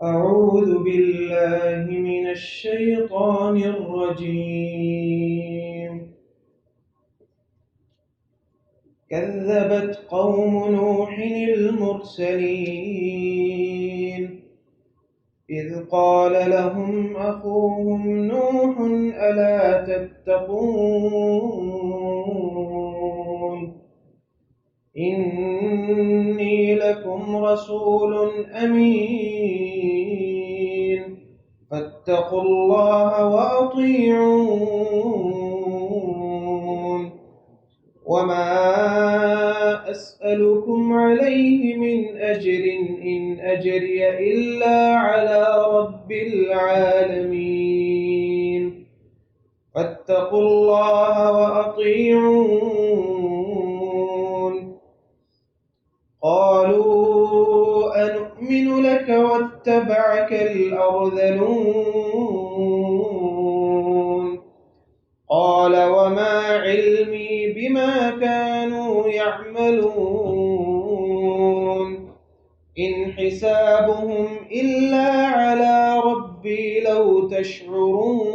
أعوذ بالله من الشيطان الرجيم. كذبت قوم نوح المرسلين إذ قال لهم أخوهم نوح ألا تتقون إني لكم رسول أمين فاتقوا الله وأطيعون وما أسألكم عليه من أجر إن أجري إلا على رب العالمين فاتقوا الله وأطيعون قالوا أنؤمن لك واتبعك الأرذلون قال وما علمي بما كانوا يعملون إن حسابهم إلا على ربي لو تشعرون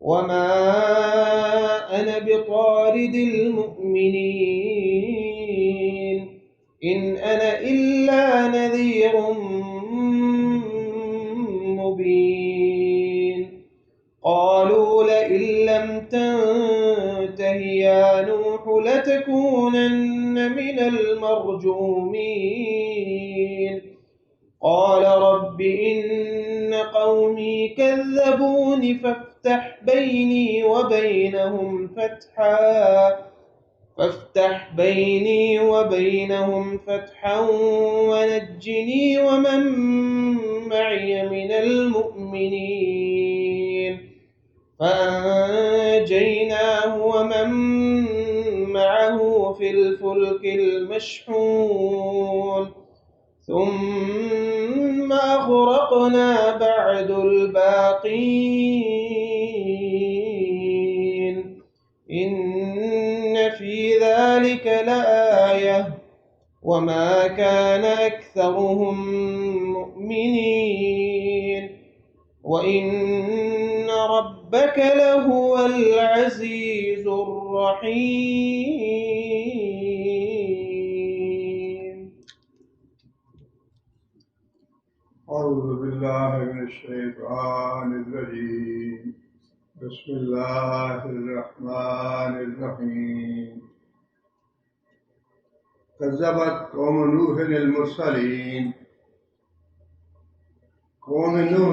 وما أنا بطارد المؤمنين إن أنا إلا نذير مبين قالوا لئن لم تنته يا نوح لتكونن من المرجومين قال رب إن قومي كذبون فافتح بيني وبينهم فتحا ونجني ومن معي من المؤمنين فأنجيناه ومن معه في الفلك المشحون ثم أغرقنا بعد الباقين إن في ذلك لآية وما كان أكثرهم مؤمنين وإن ربك لهو العزيز الرحيم. أعوذ بالله من الشيطان الرجيم. بسم الله الرحمن الرحيم. كذبت قوم نوح المرسلين. قوم نوح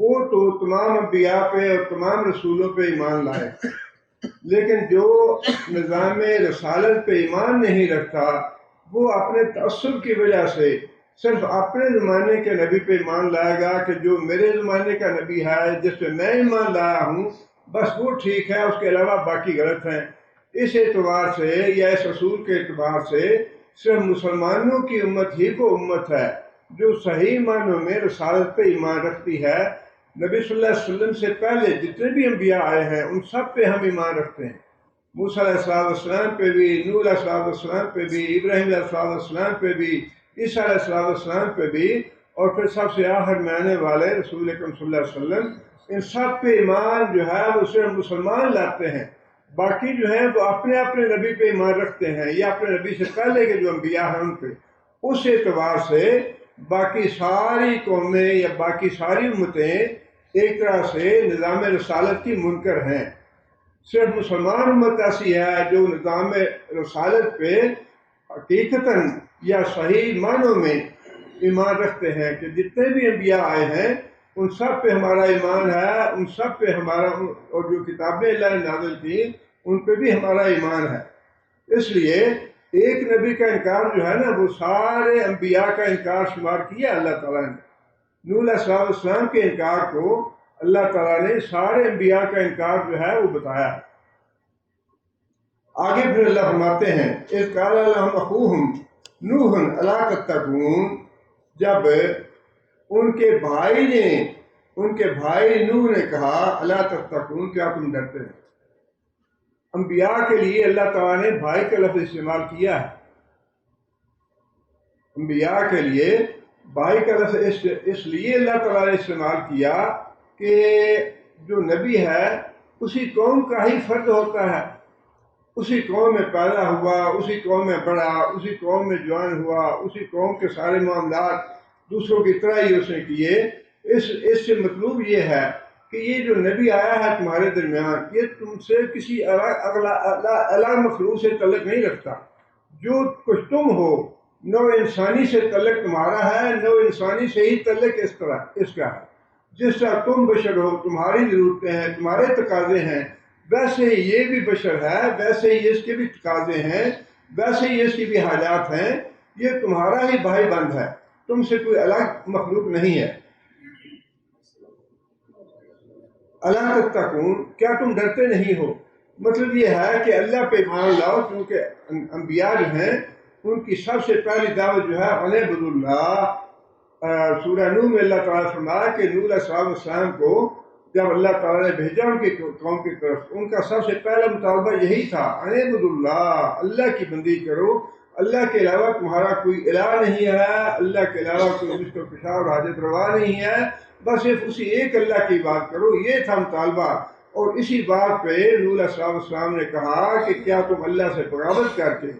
وہ تو تمام انبیاء پہ اور تمام رسولوں پہ ایمان لائے، لیکن جو نظام رسالت پہ ایمان نہیں رکھتا وہ اپنے تعصب کی وجہ سے صرف اپنے زمانے کے نبی پہ ایمان لائے گا کہ جو میرے زمانے کا نبی ہے جس پہ میں ایمان لایا ہوں بس وہ ٹھیک ہے، اس کے علاوہ باقی غلط ہیں۔ اس اعتبار سے یا اس اصول کے اعتبار سے صرف مسلمانوں کی امت ہی کو امت ہے جو صحیح معنوں میں رسالت پہ ایمان رکھتی ہے۔ نبی صلی اللہ علیہ وسلم سے پہلے جتنے بھی انبیاء آئے ہیں ان سب پہ ہم ایمان رکھتے ہیں، موسیٰ علیہ السلام پہ بھی، نوح علیہ السلام پہ بھی، ابراہیم علیہ السلام پہ بھی، عیسیٰ علیہ السلام پہ بھی، اور پھر سب سے آخر میں آنے والے رسول اکرم صلی اللہ علیہ وسلم، ان سب پہ ایمان جو ہے وہ صرف مسلمان لاتے ہیں۔ باقی جو ہیں وہ اپنے اپنے نبی پہ ایمان رکھتے ہیں یا اپنے نبی سے پہلے کے جو انبیاء ہیں ان پہ۔ اس اعتبار سے باقی ساری قومیں یا باقی ساری امتیں ایک طرح سے نظام رسالت کی منکر ہیں۔ صرف مسلمان امت ایسی ہے جو نظام رسالت پہ حقیقتاً یا صحیح معنوں میں ایمان رکھتے ہیں کہ جتنے بھی انبیاء آئے ہیں ان سب پہ ہمارا ایمان ہے، ان سب پہ ہمارا، اور جو کتابیں اللہ نے نازل کی ان پہ بھی ہمارا ایمان ہے۔ اس لیے ایک نبی کا انکار جو ہے نا وہ سارے انبیاء کا انکار شمار کیا اللہ تعالیٰ نے۔ نوح علیہ السلام کے انکار کو اللہ تعالیٰ نے سارے انبیاء کا انکار جو ہے وہ بتایا۔ آگے پھر اللہ فرماتے ہیں اذ قال لهم اخوهم نوح الا تتقون، جب ان کے بھائی نوح نے کہا الا تتقون، کیا تم ڈرتے ہیں؟ انبیاء کے لیے اللہ تعالیٰ نے بھائی کا لفظ استعمال کیا ہے۔ انبیاء کے لیے بھائی کا لفظ اس لیے اللہ تعالیٰ نے استعمال کیا کہ جو نبی ہے اسی قوم کا ہی فرد ہوتا ہے، اسی قوم میں پیدا ہوا، اسی قوم میں بڑا، اسی قوم میں جوان ہوا، اسی قوم کے سارے معاملات دوسروں کی طرح ہی اس نے کیے۔ اس سے مطلوب یہ ہے کہ یہ جو نبی آیا ہے تمہارے درمیان یہ تم سے کسی الگ مخلوق سے تعلق نہیں رکھتا۔ جو کچھ تم ہو نو انسانی سے تعلق تمہارا ہے، نو انسانی سے ہی تعلق اس کا ہے۔ جس طرح تم بشر ہو، تمہاری ضرورتیں ہیں، تمہارے تقاضے ہیں، ویسے ہی یہ بھی بشر ہے، ویسے ہی اس کے بھی تقاضے ہیں، ویسے ہی اس کی بھی حاجات ہیں۔ یہ تمہارا ہی بھائی بند ہے، تم سے کوئی الگ مخلوق نہیں ہے۔ الا تتقون، کیا تم ڈرتے نہیں ہو؟ مطلب یہ ہے کہ اللہ پہ ایمان لاؤ، کیونکہ انبیاء جو ہیں ان کی سب سے پہلی دعوت جو ہے ان اعبدوا اللہ۔ سورہ نوح میں اللہ تعالیٰ فرمایا کہ نوح علیہ السلام کو جب اللہ تعالیٰ نے بھیجا ان کی قوم کی طرف، ان کا سب سے پہلا مطالبہ یہی تھا ان اعبدوا اللہ، اللہ کی بندگی کرو، اللہ کے علاوہ تمہارا کوئی الہ نہیں ہے، اللہ کے علاوہ کوئی رزق و کشا اور حاجت روا نہیں ہے، بس صرف اسی ایک اللہ کی بات کرو، یہ تھا مطالبہ۔ اور اسی بات پہ نوح علیہ السلام نے کہا کہ کیا تم اللہ سے بغاوت کر کے،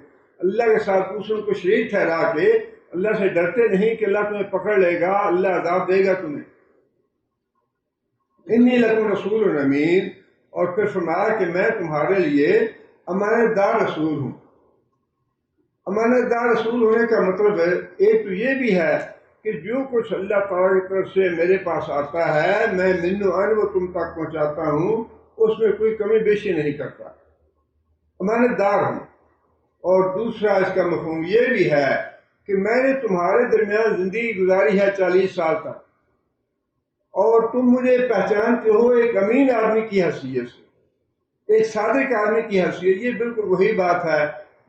اللہ کے ساتھ دوسروں کو شریک ٹھہرا کے اللہ سے ڈرتے نہیں کہ اللہ تمہیں پکڑ لے گا، اللہ عذاب دے گا تمہیں؟ انی لکم رسول امین، اور پھر فرمایا کہ میں تمہارے لیے امانت دار رسول ہوں۔ امانت دار رسول ہونے کا مطلب ہے ایک تو یہ بھی ہے کہ جو کچھ اللہ تعالیٰ کی طرف سے میرے پاس آتا ہے میں منو ان وہ تم تک پہنچاتا ہوں، اس میں کوئی کمی بیشی نہیں کرتا، امانت دار ہوں۔ اور دوسرا اس کا مفہوم یہ بھی ہے کہ میں نے تمہارے درمیان زندگی گزاری ہے 40 سال تک، اور تم مجھے پہچانتے ہو ایک امین آدمی کی حیثیت سے، ایک صادق آدمی کی حیثیت۔ یہ بالکل وہی بات ہے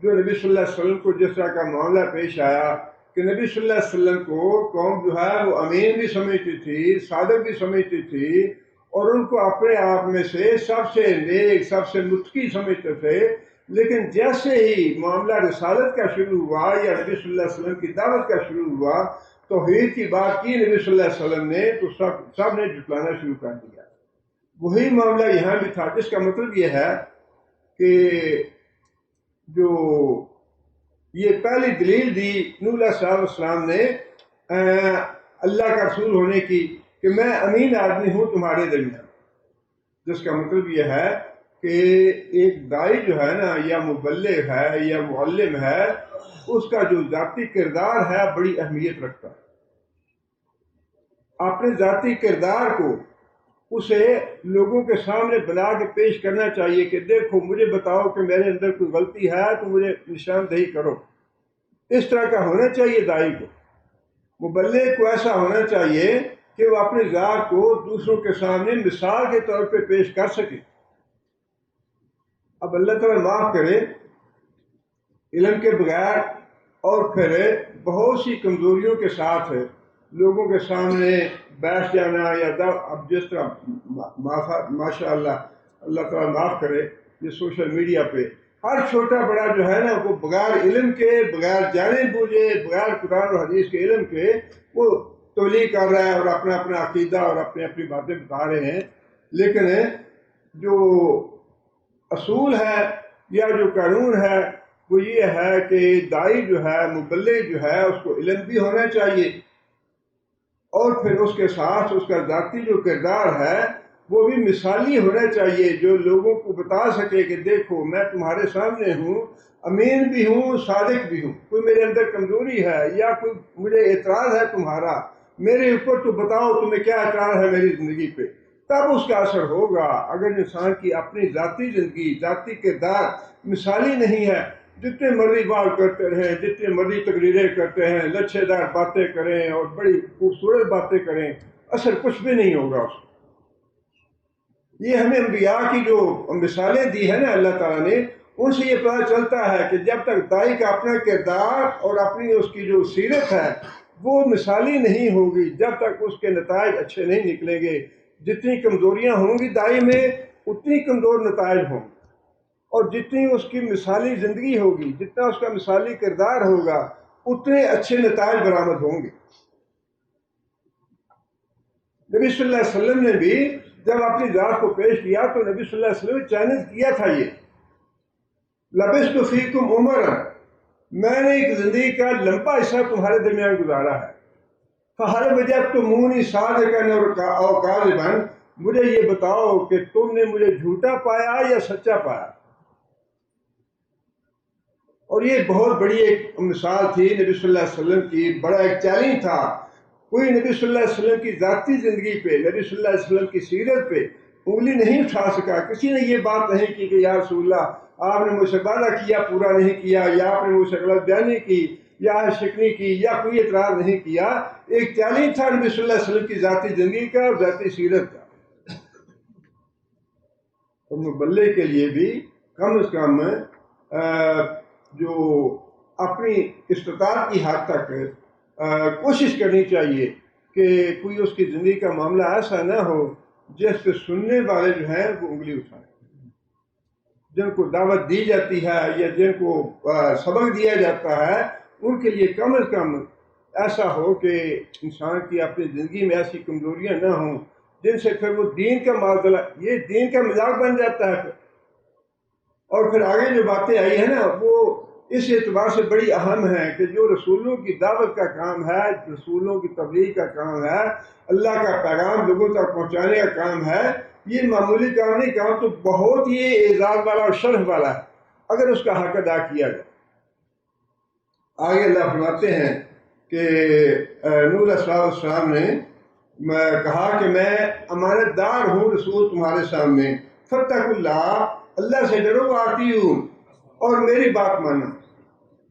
جو نبی صلی اللہ علیہ وسلم کو جس طرح کا معاملہ پیش آیا کہ نبی صلی اللہ علیہ وسلم کو قوم جو ہے وہ امین بھی سمجھتی تھی، صادق بھی سمجھتی تھی، اور ان کو اپنے آپ میں سے سب سے نیک، سب سے متقی سمجھتے تھے۔ لیکن جیسے ہی معاملہ رسالت کا شروع ہوا یا نبی صلی اللہ علیہ وسلم کی دعوت کا شروع ہوا، توحید کی بات کی نبی صلی اللہ علیہ وسلم نے، تو سب نے جھٹلانا شروع کر دیا۔ وہی معاملہ یہاں بھی تھا، جس کا مطلب یہ ہے کہ جو یہ پہلی دلیل دی نوح علیہ السلام نے اللہ کا رسول ہونے کی کہ میں امین آدمی ہوں تمہارے درمیان، جس کا مطلب یہ ہے کہ ایک داعی جو ہے نا یا مبلغ ہے یا معلم ہے، اس کا جو ذاتی کردار ہے بڑی اہمیت رکھتا ہے۔ اپنے ذاتی کردار کو اسے لوگوں کے سامنے بنا کے پیش کرنا چاہیے کہ دیکھو مجھے بتاؤ کہ میرے اندر کوئی غلطی ہے تو مجھے نشاندہی کرو. اس طرح کا ہونا چاہیے داعی کو. مبلغ کو ایسا ہونا چاہیے کہ وہ اپنی ذات کو دوسروں کے سامنے مثال کے طور پہ پیش کر سکے. اب اللہ تعالیٰ معاف کرے، علم کے بغیر اور پھر بہت سی کمزوریوں کے ساتھ لوگوں کے سامنے بیٹھ جانا یا اب جس طرح ماشاء اللہ اللہ تعالیٰ معاف کرے یہ سوشل میڈیا پہ ہر چھوٹا بڑا جو ہے نا وہ بغیر علم کے، بغیر جانے بوجھے، بغیر قرآن و حدیث کے علم کے وہ تولیع کر رہا ہے اور اپنا اپنا عقیدہ اور اپنی اپنی باتیں بتا رہے ہیں. لیکن جو اصول ہے یا جو قانون ہے وہ یہ ہے کہ داعی جو ہے، مبلغ جو ہے، اس کو علم بھی ہونا چاہیے اور پھر اس کے ساتھ اس کا ذاتی جو کردار ہے وہ بھی مثالی ہونا چاہیے، جو لوگوں کو بتا سکے کہ دیکھو میں تمہارے سامنے ہوں، امین بھی ہوں، صادق بھی ہوں. کوئی میرے اندر کمزوری ہے یا کوئی مجھے اعتراض ہے تمہارا، میرے اوپر تو بتاؤ تمہیں کیا اعتراض ہے میری زندگی پہ، تب اس کا اثر ہوگا. اگر انسان کی اپنی ذاتی زندگی، ذاتی کردار مثالی نہیں ہے، جتنے مرضی بات کرتے رہیں، جتنے مرضی تقریریں کرتے ہیں، لچھے دار باتیں کریں اور بڑی خوبصورت باتیں کریں، اثر کچھ بھی نہیں ہوگا اس کو. یہ ہمیں انبیاء کی جو مثالیں دی ہیں نا اللہ تعالیٰ نے، ان سے یہ پتہ چلتا ہے کہ جب تک داعی کا اپنا کردار اور اپنی اس کی جو سیرت ہے وہ مثالی نہیں ہوگی، جب تک اس کے نتائج اچھے نہیں نکلیں گے. جتنی کمزوریاں ہوں گی داعی میں اتنی کمزور نتائج ہوں گے، اور جتنی اس کی مثالی زندگی ہوگی، جتنا اس کا مثالی کردار ہوگا اتنے اچھے نتائج برآمد ہوں گے. نبی صلی اللہ علیہ وسلم نے بھی جب اپنی ذات کو پیش کیا تو نبی صلی اللہ علیہ وسلم نے چیلنج کیا تھا، یہ لبثت فیکم عمرا، میں نے ایک زندگی کا لمبا حصہ تمہارے درمیان گزارا ہے، فہل وجدتمونی صادقا او کاذبا، مجھے یہ بتاؤ کہ تم نے مجھے جھوٹا پایا یا سچا پایا. اور یہ بہت بڑی ایک مثال تھی نبی صلی اللہ علیہ وسلم کی، بڑا ایک چیلنج تھا. کوئی نبی صلی اللہ علیہ وسلم کی ذاتی زندگی پہ، نبی صلی اللہ علیہ وسلم کی سیرت پہ انگلی نہیں اٹھا سکا. کسی نے یہ بات نہیں کی کہ یا رسول اللہ آپ نے مجھ سے وعدہ کیا پورا نہیں کیا، یا آپ نے مجھ سے غلط بیانی کی یا شکنی کی یا کوئی اعتراض نہیں کیا. ایک چیلنج تھا نبی صلی اللہ علیہ وسلم کی ذاتی زندگی کا اور ذاتی سیرت کا. اور مبلغ کے لیے بھی کم از کم جو اپنی استطاعت کی حد تک کوشش کرنی چاہیے کہ کوئی اس کی زندگی کا معاملہ ایسا نہ ہو جس پہ سننے والے جو ہیں وہ انگلی اٹھائیں. جن کو دعوت دی جاتی ہے یا جن کو سبق دیا جاتا ہے ان کے لیے کم از کم ایسا ہو کہ انسان کی اپنی زندگی میں ایسی کمزوریاں نہ ہوں جن سے پھر وہ دین کا معضلہ، یہ دین کا مذاق بن جاتا ہے. اور پھر آگے جو باتیں آئی ہیں نا وہ اس اعتبار سے بڑی اہم ہے کہ جو رسولوں کی دعوت کا کام ہے، رسولوں کی تبلیغ کا کام ہے، اللہ کا پیغام لوگوں تک پہنچانے کا کام ہے، یہ معمولی کام نہیں، کام تو بہت ہی اعزاز والا اور شرف والا ہے اگر اس کا حق ادا کیا جائے. آگے اللہ فرماتے ہیں کہ نوح علیہ السلام نے کہا کہ میں امانت دار ہوں رسول تمہارے سامنے، فتقوا اللہ، اللہ سے ڈرو، آتی ہوں اور میری بات مانو.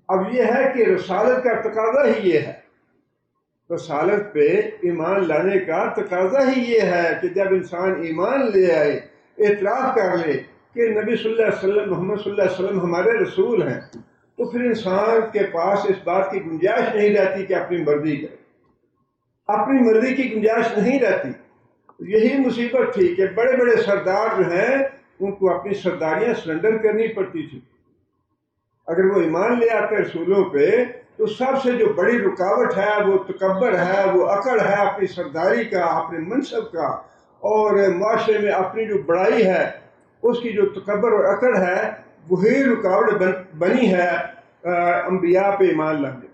اب یہ ہے کہ رسالت کا تقاضا ہی یہ ہے، رسالت پہ ایمان لانے کا تقاضا ہی یہ ہے کہ جب انسان ایمان لے آئے، اعتراف کر لے کہ نبی صلی اللہ علیہ وسلم، محمد صلی اللہ علیہ وسلم ہمارے رسول ہیں، تو پھر انسان کے پاس اس بات کی گنجائش نہیں رہتی کہ اپنی مرضی کرے. اپنی مرضی کی گنجائش نہیں رہتی. یہی مصیبت تھی کہ بڑے بڑے سردار جو ہیں ان کو اپنی سرداریاں سرنڈر کرنی پڑتی تھی. اگر وہ ایمان لے آتے رسولوں پہ تو سب سے جو بڑی رکاوٹ ہے وہ تکبر ہے، وہ اکڑ ہے اپنی سرداری کا، اپنے منصب کا، اور معاشرے میں اپنی جو بڑائی ہے اس کی جو تکبر اور اکڑ ہے وہی رکاوٹ بنی ہے انبیاء پہ ایمان لانے.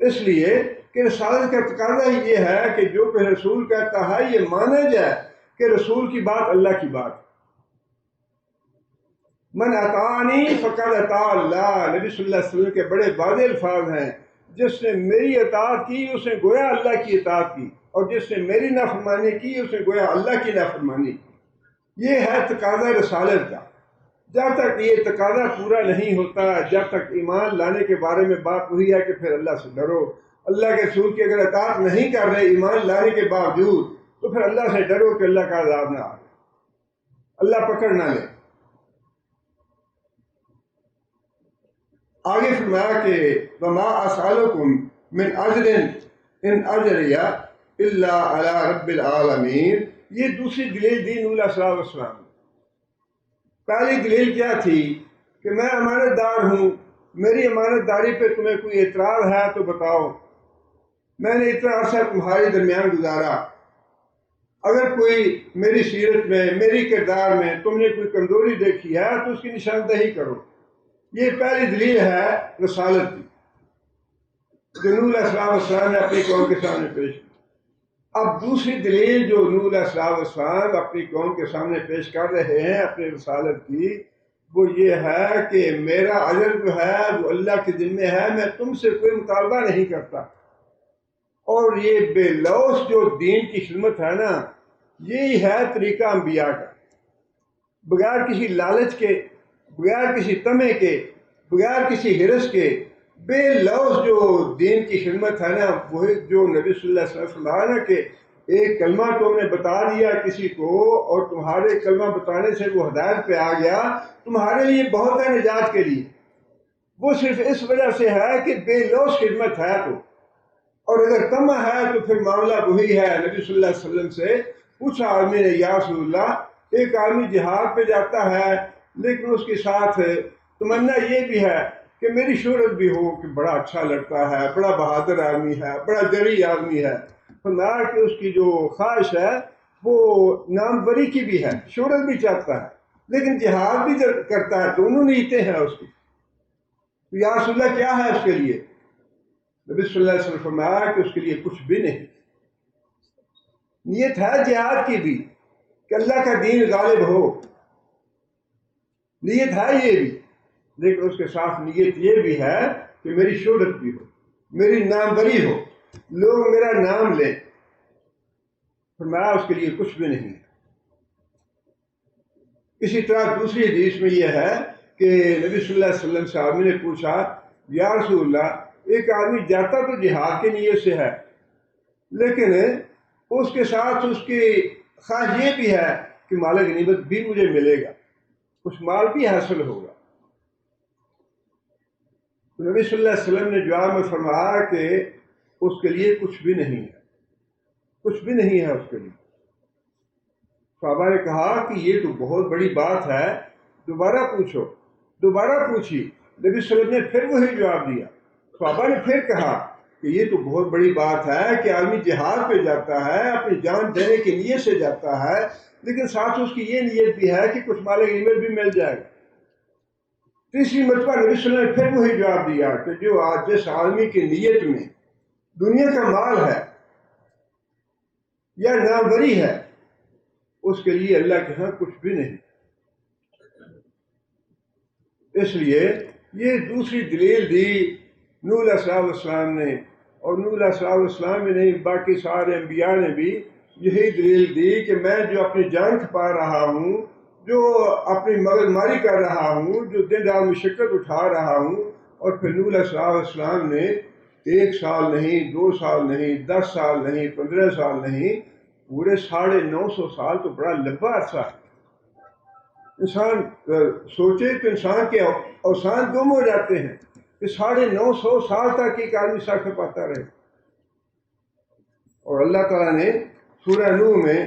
اس لیے کہ رسالت کا تقاضا ہی یہ ہے کہ جو کہ رسول کہتا ہے یہ مانا جائے کہ رسول کی بات اللہ کی بات. من اطاعنی فقد اطاع اللہ، نبی صلی اللہ علیہ وسلم کے بڑے واضح الفاظ ہیں، جس نے میری اطاعت کی اس نے گویا اللہ کی اطاعت کی، اور جس نے میری نافرمانی کی اس نے گویا اللہ کی نافرمانی کی۔ یہ ہے تقاضا رسالت کا۔ جب تک یہ تقاضا پورا نہیں ہوتا، جب تک ایمان لانے کے بارے میں بات وہی ہے کہ پھر اللہ سے ڈرو۔ اللہ کے رسول کی اگر اطاعت نہیں کر رہے ایمان لانے کے باوجود، تو پھر اللہ سے ڈرو کہ اللہ کا عذاب نہ آئے، اللہ پکڑ نہ لے۔ آگے فرمایا کہ وما اسألکم من اجر ان اجریہ الا علی رب العالمین۔ یہ دوسری دلیل دی نوح علیہ السلام۔ پہلی دلیل کیا تھی کہ میں امانت دار ہوں، میری امانت داری پہ تمہیں کوئی اعتراض ہے تو بتاؤ، میں نے اتنا عرصہ تمہارے درمیان گزارا، اگر کوئی میری سیرت میں میری کردار میں تم نے کوئی کمزوری دیکھی ہے تو اس کی نشاندہی کرو۔ یہ پہلی دلیل ہے رسالت کی جو نوح علیہ السلام نے اپنی قوم کے سامنے پیش کی۔ اب دوسری دلیل جو نوح علیہ السلام اپنی قوم کے سامنے پیش کر رہے ہیں اپنی رسالت کی، وہ یہ ہے کہ میرا اجر جو ہے وہ اللہ کے ذمہ ہے، میں تم سے کوئی مطالبہ نہیں کرتا۔ اور یہ بے لوث جو دین کی خدمت ہے نا، یہی ہے طریقہ انبیاء کا، بغیر کسی لالچ کے، بغیر کسی طمع کے، بغیر کسی حرص کے، بے لوث جو دین کی خدمت ہے نا، وہی جو نبی صلی اللہ علیہ وسلم فرمایا نا کہ ایک کلمہ تم نے بتا دیا کسی کو اور تمہارے کلمہ بتانے سے وہ ہدایت پہ آ گیا، تمہارے لیے بہت ہے نجات کے لیے۔ وہ صرف اس وجہ سے ہے کہ بے لوث خدمت ہے تو، اور اگر طمع ہے تو پھر معاملہ وہی ہے۔ نبی صلی اللہ علیہ وسلم سے پوچھا آدمی نے، یا رسول اللہ، ایک آدمی جہاد پہ جاتا ہے لیکن اس کے ساتھ تمنا یہ بھی ہے کہ میری شہرت بھی ہو کہ بڑا اچھا لڑکا ہے، بڑا بہادر آدمی ہے، بڑا جری آدمی ہے۔ فرمایا کہ اس کی جو خواہش ہے وہ ناموری کی بھی ہے، شہرت بھی چاہتا ہے لیکن جہاد بھی کرتا ہے، دونوں نیتیں ہیں اس کی۔ تو یا رسول اللہ کیا ہے اس کے لیے؟ نبی صلی اللہ علیہ وسلم فرمایا کہ اس کے لیے کچھ بھی نہیں۔ نیت ہے جہاد کی بھی کہ اللہ کا دین غالب ہو، نیت ہے یہ بھی، لیکن اس کے ساتھ نیت یہ بھی ہے کہ میری شہرت بھی ہو، میری ناموری ہو، لوگ میرا نام لیں۔ فرمایا اس کے لیے کچھ بھی نہیں۔ اسی طرح دوسری حدیث میں یہ ہے کہ نبی صلی اللہ علیہ وسلم سے آدمی نے پوچھا، یا رسول اللہ، ایک آدمی جاتا تو جہاد کی نیت سے ہے لیکن اس کے ساتھ اس کی خواہش یہ بھی ہے کہ مال غنیمت بھی مجھے ملے گا، کچھ مال بھی حاصل ہوگا۔ تو نبی صلی اللہ علیہ وسلم نے جواب میں فرمایا کہ اس کے لیے کچھ بھی نہیں ہے، کچھ بھی نہیں ہے اس کے لیے۔ صحابہ نے کہا کہ یہ تو بہت بڑی بات ہے، دوبارہ پوچھو۔ دوبارہ پوچھی، نبی صلی اللہ علیہ وسلم نے پھر وہی جواب دیا۔ صحابہ نے پھر کہا کہ یہ تو بہت بڑی بات ہے کہ آدمی جہاد پہ جاتا ہے، اپنی جان دینے کی نیت سے جاتا ہے، لیکن ساتھ اس کی یہ نیت بھی ہے کہ کچھ مال غنیمت بھی مل جائے گا۔ تیسری مرتبہ نبی صلی اللہ علیہ وسلم نے پھر وہی جواب دیا کہ جو آج جس آدمی کی نیت میں دنیا کا مال ہے یا ناموری ہے، اس کے لیے اللہ کے ہاں کچھ بھی نہیں۔ اس لیے یہ دوسری دلیل دی نوح علیہ السلام نے، اور نوح علیہ السلام میں نہیں باقی سارے انبیاء نے بھی یہی دلیل دی کہ میں جو اپنی جان کھپا رہا ہوں، جو اپنی مغز ماری کر رہا ہوں، جو دن رات مشقت اٹھا رہا ہوں، اور پھر نوح علیہ السلام نے 1 سال نہیں، 2 سال نہیں، 10 سال نہیں، 15 سال نہیں، پورے 950 سال تو بڑا لمبا عرصہ ہے۔ انسان سوچے تو انسان کے اوسان گم ہو جاتے ہیں کہ 950 سال تک ایک آدمی سر کھپاتا رہے۔ اور اللہ تعالیٰ نے سورہ نوح میں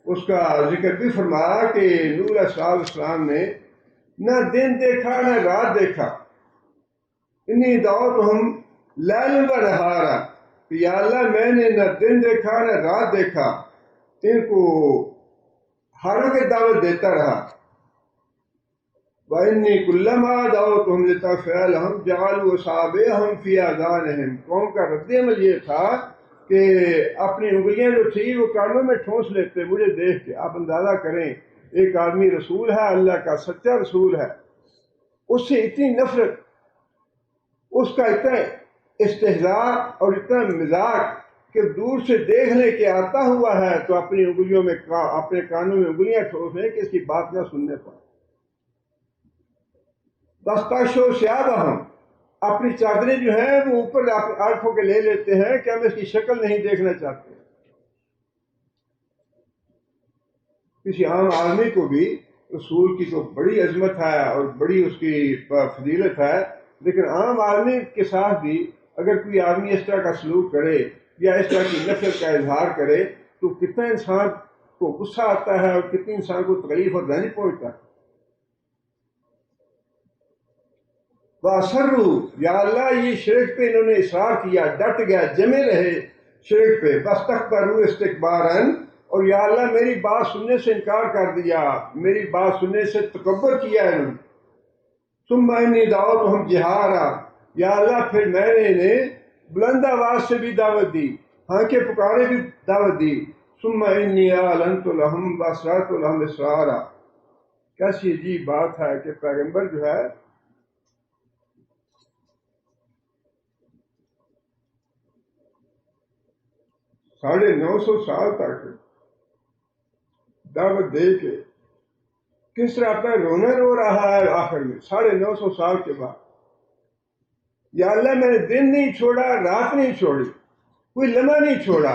اس کا ذکر بھی فرمایا کہ نوح علیہ السلام نے نہ دن دیکھا نہ رات دیکھا، انی دعوتہم لیلا و نہارا، کہ یا اللہ میں نے نہ دن دیکھا نہ رات دیکھا، ان کو ہر وقت دعوت دیتا رہا۔ وَإِنِّي كُلَّمَا دَعَوْتُهُمْ لِتَغْفِرَ لَهُمْ جَعَلُوا أَصَابِعَهُمْ فِي آذَانِهِمْ۔ قوم کا رد عمل یہ تھا کہ اپنی انگلیاں جو تھی وہ کانوں میں ٹھونس لیتے مجھے دیکھ کے۔ آپ اندازہ کریں، ایک آدمی رسول ہے، اللہ کا سچا رسول ہے، اس سے اتنی نفرت، اس کا اتنا استہزاء اور اتنا مزاق کہ دور سے دیکھنے کے آتا ہوا ہے تو اپنی انگلیوں میں اپنے کانوں میں انگلیاں ٹھوسیں کہ اس کی بات نہ سننے پائے. دستاشو سیابہم، اپنی چادریں جو ہیں وہ اوپر آنکھوں کے لے لیتے ہیں کہ ہم اس کی شکل نہیں دیکھنا چاہتے. کسی عام آدمی کو بھی رسول کی تو بڑی عظمت ہے اور بڑی اس کی فضیلت ہے، لیکن عام آدمی کے ساتھ بھی اگر کوئی آدمی اس طرح کا سلوک کرے یا اس طرح کی نفرت کا اظہار کرے تو کتنا انسان کو غصہ آتا ہے اور کتنی انسان کو تکلیف اور رنج پہنچتا ہے. وَأَصَرُّوا، یا اللہ یہ شرک پہ انہوں نے اصرار کیا، ڈٹ گیا، جمے رہے شرک پہ. وَاسْتَكْبَرُوا اسْتِكْبَارًا، اور یا اللہ میری بات سننے سے انکار کر دیا، میری بات سننے سے تکبر کیا انہوں نے. ثُمَّ إِنِّي دَعَوْتُهُمْ جِهَارًا، یا اللہ پھر میں نے انہیں بلند آواز سے بھی دعوت دی، ہاں کے پکارے بھی دعوت دی. ثُمَّ إِنِّي أَعْلَنْتُ لَهُمْ وَأَسْرَرْتُ لَهُمْ إِسْرَارًا. کیسی عجیب بات ہے کہ پیغمبر جو ہے 950 سال تک دعوت دے کے کس طرح اپنا رونا رو رہا ہے آخر میں 950 سال کے بعد. یا اللہ میں نے دن نہیں چھوڑا، رات نہیں چھوڑی، کوئی لمحہ نہیں چھوڑا.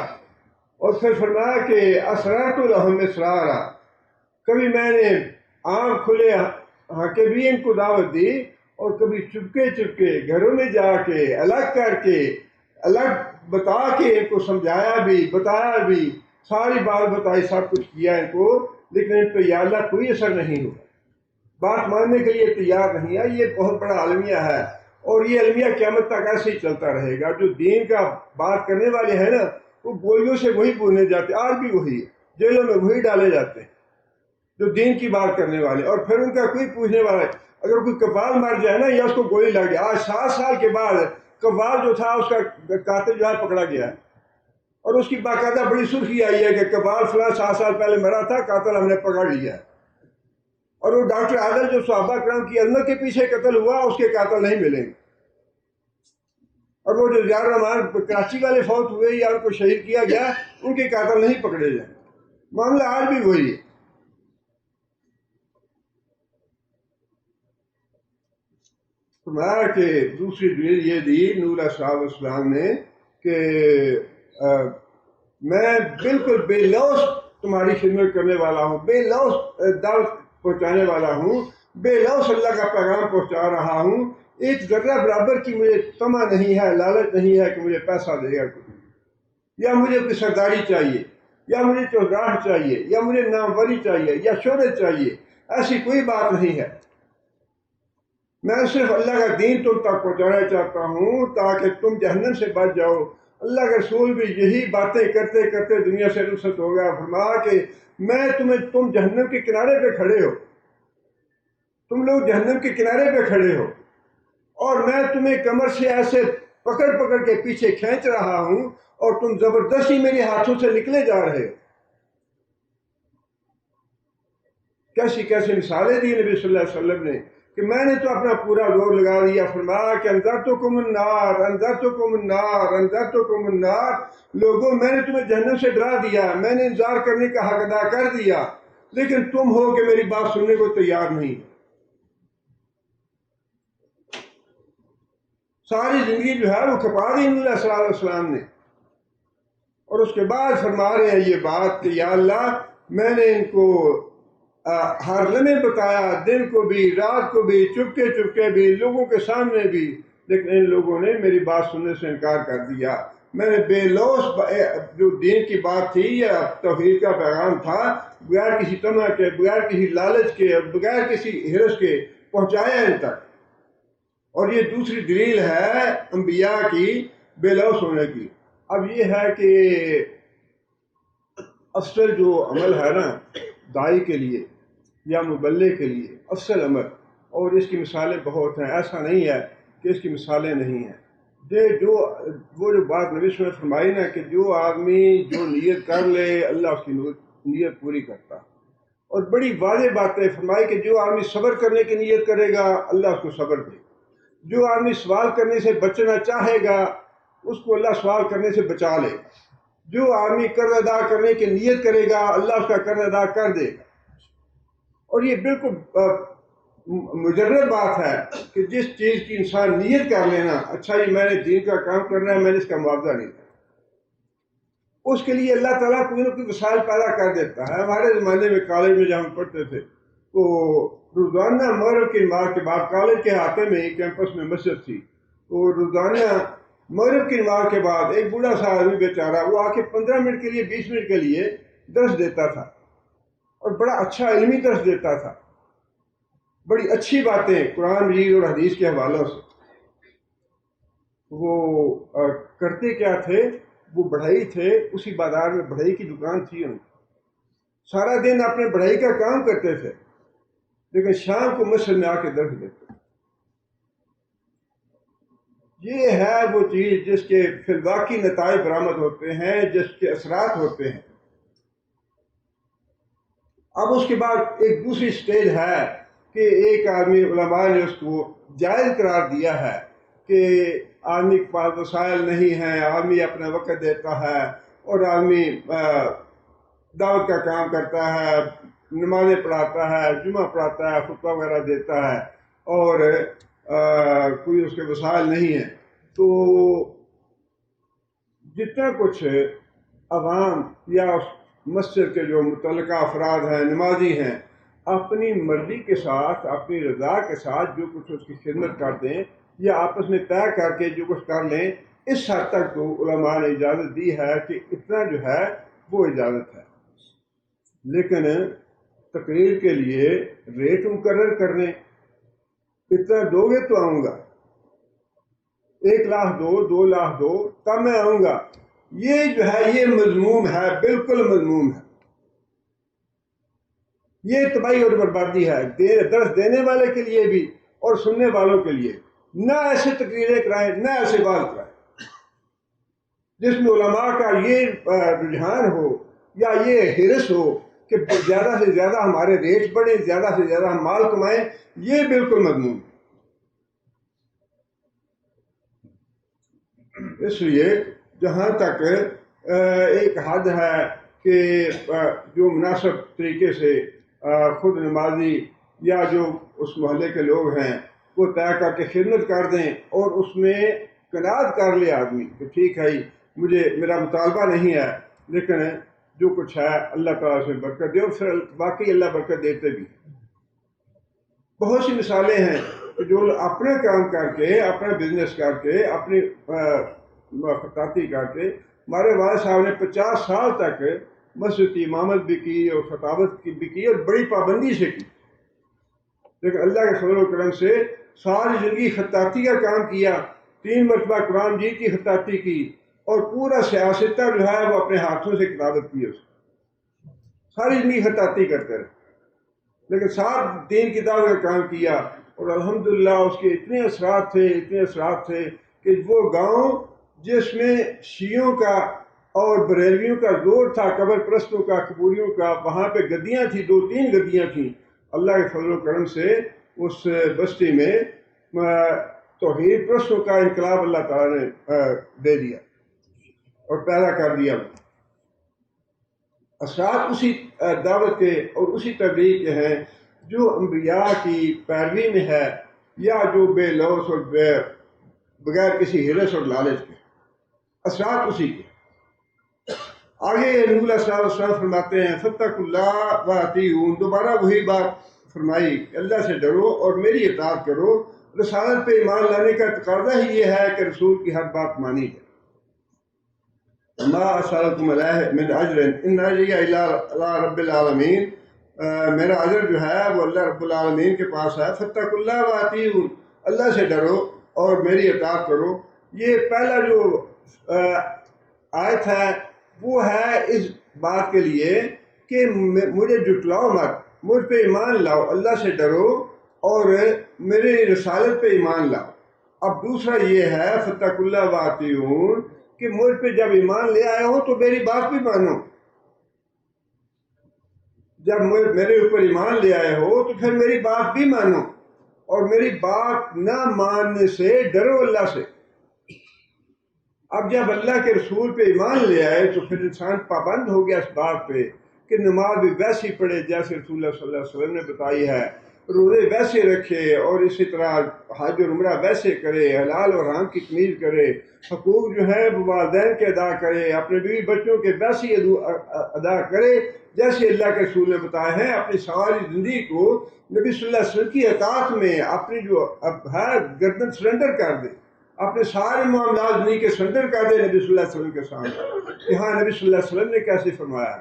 اور پھر فرمایا کہ اسرارت لہم اسرارا، کبھی میں نے عام کھلے ہاں کے بھی ان کو دعوت دی اور کبھی چپکے چپکے گھروں میں جا کے الگ کر کے الگ بتا کے ان کو سمجھایا بھی، بتایا بھی، ساری بات بتائی، سب کچھ کیا ان کو، لیکن ان پہ یا اللہ کوئی اثر نہیں ہوا، بات ماننے کے لیے تیار نہیں ہے. یہ بہت بڑا المیہ ہے اور یہ المیہ قیامت تک ایسے ہی چلتا رہے گا. جو دین کا بات کرنے والے ہیں نا وہ گولیوں سے وہی پوچھنے جاتے، آج بھی وہی ہے، جیلوں میں وہی ڈالے جاتے ہیں جو دین کی بات کرنے والے. اور پھر ان کا کوئی پوچھنے والا ہے، اگر کوئی کفال مر جائے نا یا اس کو گولی لگ جائے. آج 7 سال کے بعد کفال جو تھا اس کا قاتل جو ہے پکڑا گیا ہے اور اس کی باقاعدہ بڑی سرخی آئی ہے کہ کفال فلاں 7 سال پہلے مرا تھا، قاتل ہم نے پکڑ لیا ہے. اور وہ ڈاکٹر عادل جو صحابہ کرام کی عظمت کے پیچھے قتل ہوا اس کے قاتل نہیں ملیں گے. اور وہ جو زیار رحمان کراچی والے فوت ہوئے یا ان کو شہید کیا گیا ان کے قاتل نہیں پکڑے جائیں. معاملہ آج بھی وہی ہے. فرمایا کہ دوسری دلیل یہ دی نور علیہ السلام نے کہ میں بالکل بے لوث تمہاری خدمت کرنے والا ہوں، بے لوث دعوت پہنچانے والا ہوں، بے لوث اللہ کا پیغام پہنچا رہا ہوں. ایک ذرہ برابر کی مجھے طمع نہیں ہے، لالچ نہیں ہے کہ مجھے پیسہ دے گا کوئی، یا مجھے کوئی سرداری چاہیے، یا مجھے چوگاٹ چاہیے، یا مجھے ناموری چاہیے، یا شہرت چاہیے. ایسی کوئی بات نہیں ہے. میں صرف اللہ کا دین تم تک پہنچانا چاہتا ہوں تاکہ تم جہنم سے بچ جاؤ. اللہ کا رسول بھی یہی باتیں کرتے کرتے دنیا سے رخصت ہو گیا. فرمایا کہ میں تم جہنم کے کنارے پہ کھڑے ہو، تم لوگ جہنم کے کنارے پہ کھڑے ہو اور میں تمہیں کمر سے ایسے پکڑ پکڑ کے پیچھے کھینچ رہا ہوں اور تم زبردستی میرے ہاتھوں سے نکلے جا رہے ہو. کیسی کیسی مثالیں دی نبی صلی اللہ علیہ وسلم نے کہ میں نے تو اپنا پورا زور لگا دیا. فرمایا کہ انذرتکم النار، انذرتکم النار، انذرتکم النار. لوگوں میں نے تمہیں جہنم سے ڈرا دیا، میں نے انذار کرنے کا حق ادا کر دیا، لیکن تم ہو کہ میری بات سننے کو تیار نہیں. ساری زندگی جو ہے وہ کھپا دی نبی صلی اللہ علیہ وسلم نے. اور اس کے بعد فرما رہے ہیں یہ بات کہ یا اللہ میں نے ان کو ہر لمحے بتایا، دن کو بھی رات کو بھی، چپکے چپکے بھی، لوگوں کے سامنے بھی، لیکن ان لوگوں نے میری بات سننے سے انکار کر دیا. میں نے بے لوث جو دین کی بات تھی یا توحید کا پیغام تھا بغیر کسی طمع کے، بغیر کسی لالچ کے، بغیر کسی حرص کے پہنچایا ان تک. اور یہ دوسری دلیل ہے انبیاء کی بے لوث ہونے کی. اب یہ ہے کہ افضل جو عمل ہے نا داعی کے لیے یا مبلغ کے لیے افضل عمل، اور اس کی مثالیں بہت ہیں، ایسا نہیں ہے کہ اس کی مثالیں نہیں ہیں. وہ جو بات نبی صلی اللہ علیہ وسلم نے فرمائی نا کہ جو آدمی جو نیت کر لے اللہ اس کی نیت پوری کرتا. اور بڑی واضح باتیں فرمائی کہ جو آدمی صبر کرنے کی نیت کرے گا اللہ اس کو صبر دے. جو آدمی سوال کرنے سے بچنا چاہے گا اس کو اللہ سوال کرنے سے بچا لے گا. جو آدمی قرض ادا کرنے کی نیت کرے گا اللہ اس کا قرض ادا کر دے گا. اور یہ بالکل مجرد بات ہے کہ جس چیز کی انسان نیت کر لینا اچھا جی میں نے دین کا کام کرنا ہے، میں نے اس کا معاوضہ نہیں کرنا، اس کے لیے اللہ تعالیٰ کوئی نہ کوئی وسائل پیدا کر دیتا ہے. ہمارے زمانے میں کالج میں جب ہم پڑھتے تھے تو روزانہ مغرب کی نماز کے بعد کالج کے احاطے میں ہی کیمپس میں مسجد تھی، تو روزانہ مغرب کی نماز کے بعد ایک بوڑھا سا آدمی بیچارہ وہ آ کے 15 منٹ کے لیے 20 منٹ کے لیے درس دیتا تھا، اور بڑا اچھا علمی درس دیتا تھا، بڑی اچھی باتیں قرآن مجید اور حدیث کے حوالوں سے. وہ کرتے کیا تھے، وہ بڑھئی تھے، اسی بازار میں بڑھئی کی دکان تھی ان کی. سارا دن اپنے بڑھئی کا کام کرتے تھے لیکن شام کو مسجد میں آ کے درس دیتے. یہ ہے وہ چیز جس کے فی الواقعی نتائج برآمد ہوتے ہیں، جس کے اثرات ہوتے ہیں. اب اس کے بعد ایک دوسری سٹیج ہے کہ ایک آدمی علماء نے اس کو جائز قرار دیا ہے کہ آدمی کے پاس وسائل نہیں ہیں، آدمی اپنا وقت دیتا ہے اور آدمی دعوت کا کام کرتا ہے، نمازیں پڑھاتا ہے، جمعہ پڑھاتا ہے، خطبہ وغیرہ دیتا ہے، اور کوئی اس کے وسائل نہیں ہیں. تو جتنا کچھ عوام یا مسجد کے جو متعلقہ افراد ہیں، نمازی ہیں، اپنی مرضی کے ساتھ، اپنی رضا کے ساتھ جو کچھ اس کی خدمت کر دیں یا آپس میں طے کر کے جو کچھ کر لیں، اس حد تک تو علماء نے اجازت دی ہے کہ اتنا جو ہے وہ اجازت ہے. لیکن تقریر کے لیے ریٹ مقرر کرنے، اتنا دو گے تو آؤں گا، 1 لاکھ دو، 2 لاکھ دو تب میں آؤں گا، یہ جو ہے یہ مذموم ہے، بالکل مذموم ہے. یہ تباہی اور بربادی ہے درس دینے والے کے لیے بھی اور سننے والوں کے لیے. نہ ایسے تقریریں کرائیں، نہ ایسے بات کرائیں جس میں علماء کا یہ رجحان ہو یا یہ حرص ہو کہ زیادہ سے زیادہ ہمارے ریٹ بڑھیں، زیادہ سے زیادہ ہم مال کمائیں. یہ بالکل مذموم ہے. اس لیے جہاں تک ایک حد ہے کہ جو مناسب طریقے سے خود نمازی یا جو اس محلے کے لوگ ہیں وہ طے کر کے خدمت کر دیں اور اس میں قناعت کر لے آدمی کہ ٹھیک ہے مجھے میرا مطالبہ نہیں ہے لیکن جو کچھ ہے اللہ تعالیٰ سے برکت دے، اور پھر باقی اللہ برکت دیتے بھی. بہت سی مثالیں ہیں کہ جو اپنا کام کر کے، اپنا بزنس کر کے، اپنی خطاطی کر کے، ہمارے والد صاحب نے 50 سال تک مسجد کی امامت بھی کی اور خطابت بھی کی اور بڑی پابندی سے کی، لیکن اللہ کے فضل و کرم سے ساری زندگی خطاطی کا کام کیا. 3 مرتبہ قرآن مجید کی خطاطی کی اور پورا سیاستہ جو ہے وہ اپنے ہاتھوں سے کتابت کی. اس ساری زندگی خطاطی کرتے رہے لیکن ساتھ دین کی دعوت کا کام کیا، اور الحمدللہ اس کے اتنے اثرات تھے کہ وہ گاؤں جس میں شیعوں کا اور بریلویوں کا زور تھا، قبر پرستوں کا، قبوریوں کا، وہاں پہ گدیاں تھیں، 2-3 گدیاں تھیں. اللہ کے فضل و کرم سے اس بستی میں توحید پرستوں کا انقلاب اللہ تعالیٰ نے دے دیا اور پیدا کر دیا. اثرات اسی دعوت کے اور اسی تبلیغ کے ہیں جو انبیاء کی پیروی میں ہے یا جو بے لوث اور بغیر کسی حرص اور لالچ کے. اثرات اسی کے. آگے نبی علیہ السلام فرماتے ہیں فاتقوا اللہ واطیعون، دوبارہ وہی بات فرمائی کہ اللہ سے ڈرو اور میری اطاعت کرو. رسالت پہ ایمان لانے کا تقاضا ہی یہ ہے کہ رسول کی ہر بات مانی جائے. ما اسألکم علیہ من اجر ان اجریہ الا علی رب العالمین، میرا اجر جو ہے وہ اللہ رب العالمین کے پاس ہے. فاتقوا اللہ واطیعون، اللہ سے ڈرو اور میری اطاعت کرو. یہ پہلا جو آیت ہے وہ ہے اس بات کے لیے کہ مجھے جھٹلاؤ مت، مجھ پہ ایمان لاؤ، اللہ سے ڈرو اور میری رسالت پہ ایمان لاؤ. اب دوسرا یہ ہے فاتقوا اللہ واطیعون کہ مجھ پہ جب ایمان لے آئے ہو تو میری بات بھی مانو. جب میرے اوپر ایمان لے آئے ہو تو پھر میری بات بھی مانو. اور میری بات نہ ماننے سے ڈرو اللہ سے۔ اب جب اللہ کے رسول پہ ایمان لے آئے تو پھر انسان پابند ہو گیا اس بات پہ کہ نماز بھی ویسی پڑھے جیسے رسول اللہ صلی اللہ علیہ وسلم نے بتائی ہے، روزے ویسے رکھے، اور اسی طرح حج اور عمرہ ویسے کرے، حلال اور حرام کی تمیز کرے، حقوق جو ہے وہ والدین کے ادا کرے، اپنے بیوی بچوں کے ویسے ادا کرے جیسے اللہ کے رسول نے بتایا ہے، اپنی ساری زندگی کو نبی صلی اللہ علیہ وسلم کی اطاعت میں اپنی جو ہے گردن سرنڈر کر دے، اپنے سارے معاملات زندگی کے سرنڈر کر دے نبی صلی اللہ علیہ وسلم کے سامنے کہ ہاں نبی صلی اللہ علیہ وسلم نے کیسے فرمایا۔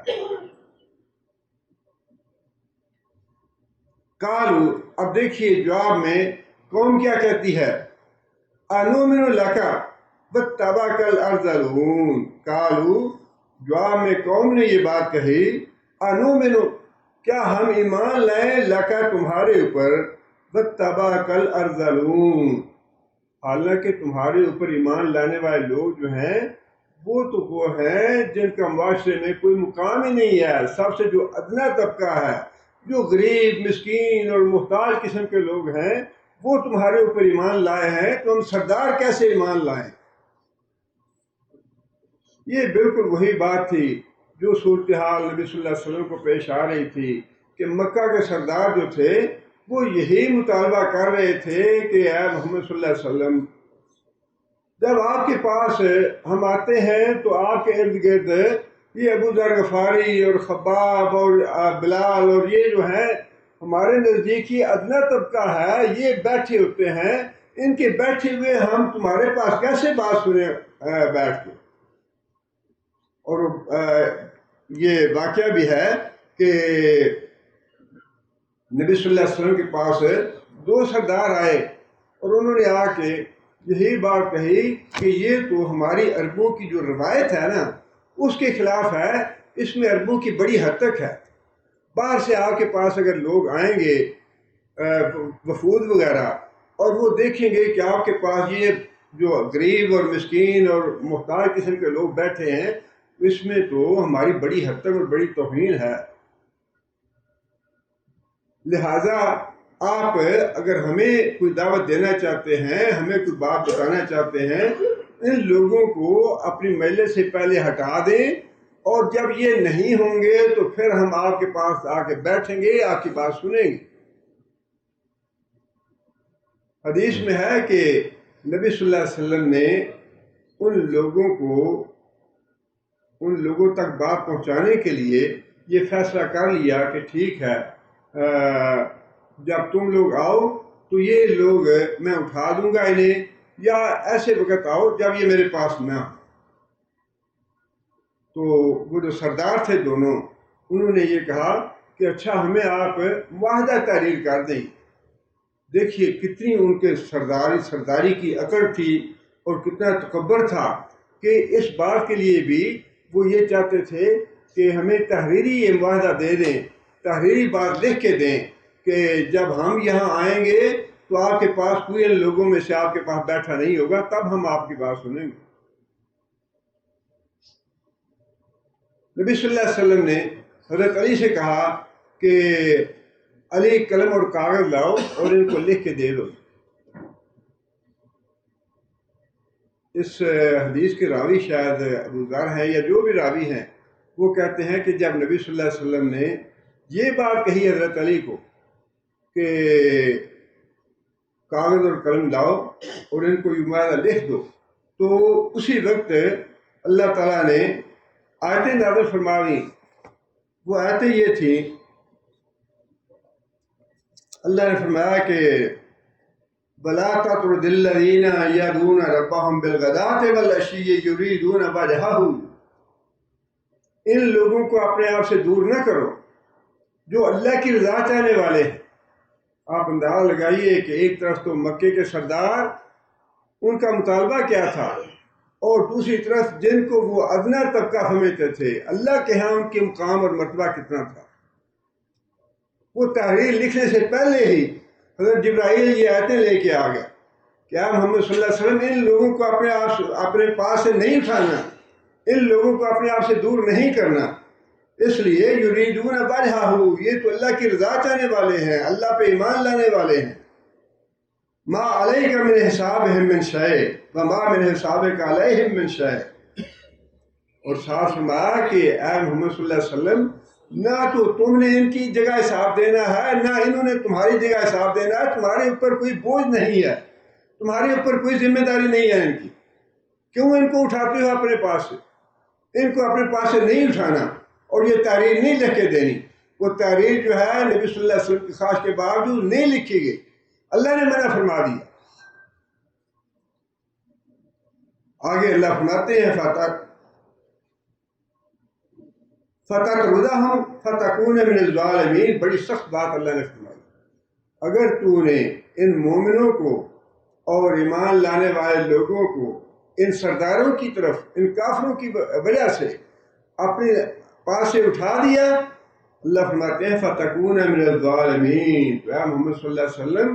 قالو، اب دیکھیے جواب میں قوم کیا کہتی ہے، انؤمن لک واتبعک الارذلون۔ قالو، جواب میں قوم نے یہ بات کہی، انؤمن، کیا ہم ایمان لائیں، لک تمہارے اوپر، واتبعک الارذلون، حالانکہ تمہارے اوپر ایمان لانے والے لوگ جو ہیں وہ تو وہ ہیں جن کا معاشرے میں کوئی مقام ہی نہیں ہے، سب سے جو ادنا طبقہ ہے، جو غریب مسکین اور محتاج قسم کے لوگ ہیں وہ تمہارے اوپر ایمان لائے ہیں، تو ہم سردار کیسے ایمان لائیں؟ یہ بالکل وہی بات تھی جو صورتحال نبی صلی اللہ علیہ وسلم کو پیش آ رہی تھی کہ مکہ کے سردار جو تھے وہ یہی مطالبہ کر رہے تھے کہ اے محمد صلی اللہ علیہ وسلم، جب آپ کے پاس ہم آتے ہیں تو آپ کے ارد گرد یہ ابو ذر غفاری اور خباب اور بلال اور یہ جو ہے ہمارے نزدیک یہ ادنا طبقہ ہے، یہ بیٹھے ہوتے ہیں، ان کے بیٹھے ہوئے ہم تمہارے پاس کیسے بات سنیں بیٹھ کے؟ اور یہ واقعہ بھی ہے کہ نبی صلی اللہ علیہ وسلم کے پاس دو سردار آئے اور انہوں نے آ کے یہی بات کہی کہ یہ تو ہماری عربوں کی جو روایت ہے نا اس کے خلاف ہے، اس میں عربوں کی بڑی حد تک ہے۔ باہر سے آپ کے پاس اگر لوگ آئیں گے وفود وغیرہ اور وہ دیکھیں گے کہ آپ کے پاس یہ جو غریب اور مسکین اور محتاج قسم کے لوگ بیٹھے ہیں، اس میں تو ہماری بڑی حد تک اور بڑی توہین ہے، لہٰذا آپ اگر ہمیں کوئی دعوت دینا چاہتے ہیں، ہمیں کوئی بات بتانا چاہتے ہیں، ان لوگوں کو اپنی مجلس سے پہلے ہٹا دیں، اور جب یہ نہیں ہوں گے تو پھر ہم آپ کے پاس آ کے بیٹھیں گے، آپ کی بات سنیں گے۔ حدیث میں ہے کہ نبی صلی اللہ علیہ وسلم نے ان لوگوں تک بات پہنچانے کے لیے یہ فیصلہ کر لیا کہ ٹھیک ہے، جب تم لوگ آؤ تو یہ لوگ میں اٹھا دوں گا انہیں، یا ایسے وقت آؤ جب یہ میرے پاس نہ ہو۔ تو وہ جو سردار تھے دونوں، انہوں نے یہ کہا کہ اچھا ہمیں آپ معاہدہ تحریر کر دیں۔ دیکھیے کتنی ان کے سرداری کی اکڑ تھی اور کتنا تکبر تھا کہ اس بات کے لیے بھی وہ یہ چاہتے تھے کہ ہمیں تحریری یہ معاہدہ دے دیں، تحریری بات لکھ کے دیں کہ جب ہم یہاں آئیں گے تو آپ کے پاس کوئی ان لوگوں میں سے آپ کے پاس بیٹھا نہیں ہوگا، تب ہم آپ کی بات سنیں گے۔ نبی صلی اللہ علیہ وسلم نے حضرت علی سے کہا کہ علی قلم اور کاغذ لاؤ اور ان کو لکھ کے دے دو۔ اس حدیث کے راوی شاید ابو ذر ہیں یا جو بھی راوی ہیں، وہ کہتے ہیں کہ جب نبی صلی اللہ علیہ وسلم نے یہ بات کہی حضرت علی کو کہ کاغذ اور قلم لاؤ اور ان کو یہ معاہدہ لکھ دو، تو اسی وقت اللہ تعالیٰ نے آیتیں نازل فرمائی۔ وہ آیتیں یہ تھیں، اللہ نے فرمایا کہ بلا تطرد الذین یدعون ربهم بالغداۃ والعشی یریدون وجہہ، ان لوگوں کو اپنے آپ سے دور نہ کرو جو اللہ کی رضا چاہنے والے ہیں۔ آپ اندازہ لگائیے کہ ایک طرف تو مکے کے سردار، ان کا مطالبہ کیا تھا، اور دوسری طرف جن کو وہ ادنا طبقہ سمجھتے تھے، اللہ کے ہاں ان کے مقام اور مرتبہ کتنا تھا۔ وہ تحریر لکھنے سے پہلے ہی حضرت جبرائیل یہ آیتیں لے کے آ گیا کہ آپ محمد صلی اللہ علیہ وسلم ان لوگوں کو اپنے پاس سے نہیں اٹھانا، ان لوگوں کو اپنے آپ سے دور نہیں کرنا، اس لیے یریدون وجہہ، یہ تو اللہ کی رضا چاہنے والے ہیں، اللہ پہ ایمان لانے والے ہیں۔ ما علیک من حسابہم من شیء وما من حسابک علیہم من شیء. اور ساتھ فرمایا کہ اے محمد صلی اللہ علیہ وسلم نہ تو تم نے ان کی جگہ حساب دینا ہے نہ انہوں نے تمہاری جگہ حساب دینا ہے. تمہارے اوپر کوئی بوجھ نہیں ہے, تمہارے اوپر کوئی ذمہ داری نہیں ہے ان کی. کیوں ان کو اٹھاتے ہو اپنے پاس سے؟ ان کو اپنے پاس سے نہیں اٹھانا اور یہ تحریر نہیں لکھ کے دینی. وہ تحریر جو ہے نبی صلی اللہ علیہ وسلم کی خواہش کے باوجود نہیں لکھی گئی, اللہ نے منع فرما دیا. آگے اللہ فرماتے ہیں فَتَطْرُدَهُمْ فَتَكُونَ مِنَ الظَّالِمِينَ. بڑی سخت بات اللہ نے فرمائی. اگر تو نے ان مومنوں کو اور ایمان لانے والے لوگوں کو ان سرداروں کی طرف, ان کافروں کی وجہ سے اپنے پاس سے اٹھا دیا, اللہ فرماتے ہیں فَتَكُونَ مِنَ الظَّالِمِينَ. تو اے محمد صلی اللہ علیہ وسلم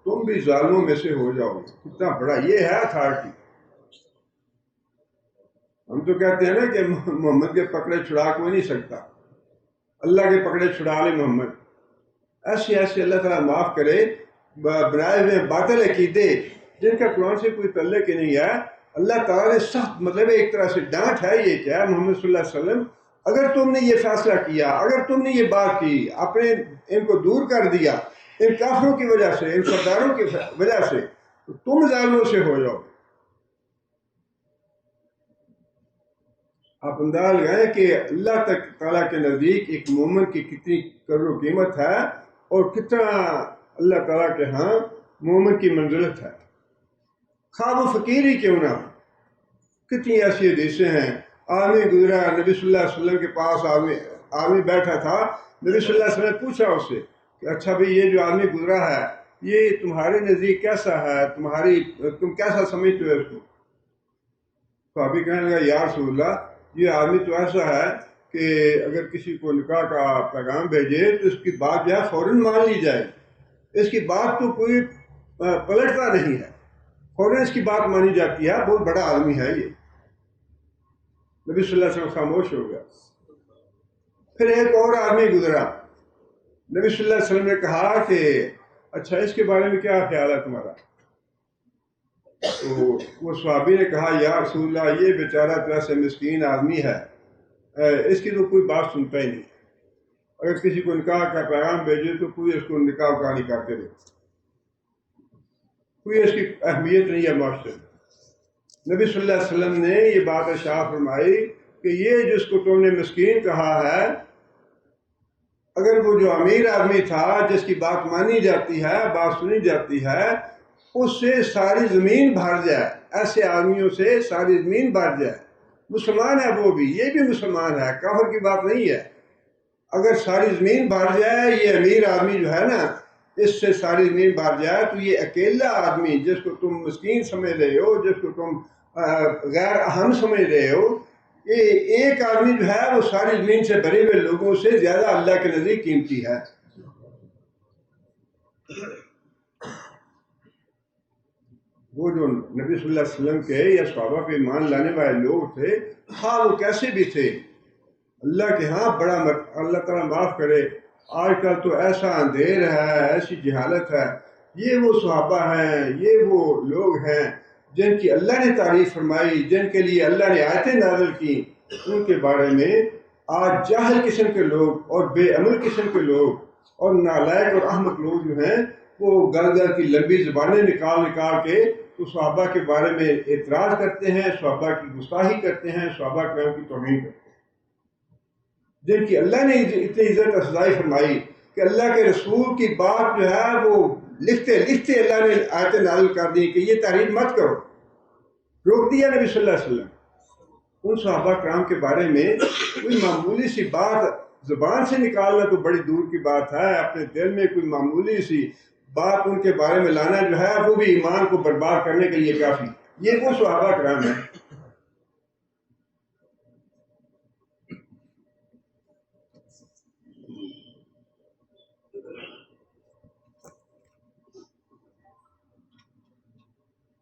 تم بھی ظالموں میں سے ہو جاؤ. کتنا بڑا یہ ہے اتھارٹی. ہم تو کہتے ہیں نا کہ محمد کے پکڑے چھڑا کوئی نہیں سکتا, اللہ کے پکڑے چھڑا لے محمد. ایسے ایسے اللہ تعالیٰ معاف کرے بنائے ہوئے باطل عقیدے جن کا قرآن سے کوئی تعلق ہی نہیں ہے. اللہ تعالیٰ نے سخت مطلب ایک طرح سے ڈانٹ ہے یہ کہ محمد صلی اللہ علیہ وسلم اگر تم نے یہ فیصلہ کیا, اگر تم نے یہ بات کی, اپنے ان کو دور کر دیا ان کافروں کی وجہ سے, ان سرداروں کی وجہ سے, تو تم ظالموں سے ہو جاؤ. آپ انداز لگائیں کہ اللہ تعالیٰ کے نزدیک ایک مومن کی کتنی قدر و قیمت ہے اور کتنا اللہ تعالیٰ کے ہاں مومن کی منزلت ہے, خواہ وہ فقیر ہی کیوں نہ. کتنی ایسی حدیثیں ہیں. آدمی گزرا, نبی صلی اللہ علیہ وسلم کے پاس آدمی بیٹھا تھا. نبی صلی اللہ علیہ وسلم نے پوچھا اس سے کہ اچھا بھئی یہ جو آدمی گزرا ہے یہ تمہارے نزدیک کیسا ہے, تم کیسا سمجھتے ہو اس کو؟ صحابی کہنے لگا یا رسول اللہ یہ آدمی تو ایسا ہے کہ اگر کسی کو نکاح کا پیغام بھیجے تو اس کی بات جو ہے فوراً مان لی جائے. اس کی بات تو کوئی پلٹتا نہیں ہے, فوراً اس کی بات مانی جاتی ہے. بہت بڑا آدمی ہے یہ. نبی صلی اللہ علیہ وسلم خاموش ہو گیا. پھر ایک اور آدمی گزرا. نبی صلی اللہ علیہ وسلم نے کہا کہ اچھا اس کے بارے میں کیا خیال ہے تمہارا؟ تو وہ صحابی نے کہا یا رسول اللہ یہ بیچارہ تو ایسے مسکین آدمی ہے, اس کی تو کوئی بات سنتا ہی نہیں. اگر کسی کو نکاح کا پیغام بھیجے تو کوئی اس کو نکاح کا نہیں کرتے رہے, کوئی اس کی اہمیت نہیں ہے معاشرے میں. نبی صلی اللہ علیہ وسلم نے یہ بات ارشاد فرمائی کہ یہ جس کو تم نے مسکین کہا ہے, اگر وہ جو امیر آدمی تھا جس کی بات مانی جاتی ہے, بات سنی جاتی ہے, اس سے ساری زمین بھر جائے, ایسے آدمیوں سے ساری زمین بھر جائے. مسلمان ہے وہ بھی, یہ بھی مسلمان ہے, کافر کی بات نہیں ہے. اگر ساری زمین بھر جائے, یہ امیر آدمی جو ہے نا اس سے ساری زمین بھر جائے, تو یہ اکیلا آدمی جس کو تم مسکین سمجھ رہے ہو, جس کو تم غیر اہم سمجھ رہے ہو, یہ ایک آدمی جو ہے وہ ساری زمین سے بھرے ہوئے لوگوں سے زیادہ اللہ کے نزدیک قیمتی ہے. وہ جو نبی صلی اللہ علیہ وسلم کے یا صحابہ پہ ایمان لانے والے لوگ تھے, ہاں وہ کیسے بھی تھے, اللہ کے ہاں بڑا اللہ تعالیٰ معاف کرے. آج کل تو ایسا اندھیر ہے, ایسی جہالت ہے. یہ وہ صحابہ ہیں, یہ وہ لوگ ہیں جن کی اللہ نے تعریف فرمائی, جن کے لیے اللہ نے آیتیں نازل کی. ان کے بارے میں آج جاہل قسم کے لوگ اور بے عمل قسم کے لوگ اور نالائق اور احمق لوگ جو ہیں وہ گل کی لمبی زبانیں نکال کے تو صحابہ کے بارے میں اعتراض کرتے ہیں, صحابہ کی گستاخی کرتے ہیں, صحابہ کرام کی توہین کرتے ہیں, جن کی اللہ نے اتنی عزت افزائی فرمائی کہ اللہ کے رسول کی بات جو ہے وہ لکھتے لکھتے اللہ نے آیتیں نازل کر دی کہ یہ تحریر مت کرو, روک دیا نبی صلی اللہ علیہ وسلم. ان صحابہ کرام کے بارے میں کوئی معمولی سی بات زبان سے نکالنا تو بڑی دور کی بات ہے, اپنے دل میں کوئی معمولی سی بات ان کے بارے میں لانا جو ہے وہ بھی ایمان کو برباد کرنے کے لیے کافی. یہ وہ صحابہ کرام ہیں.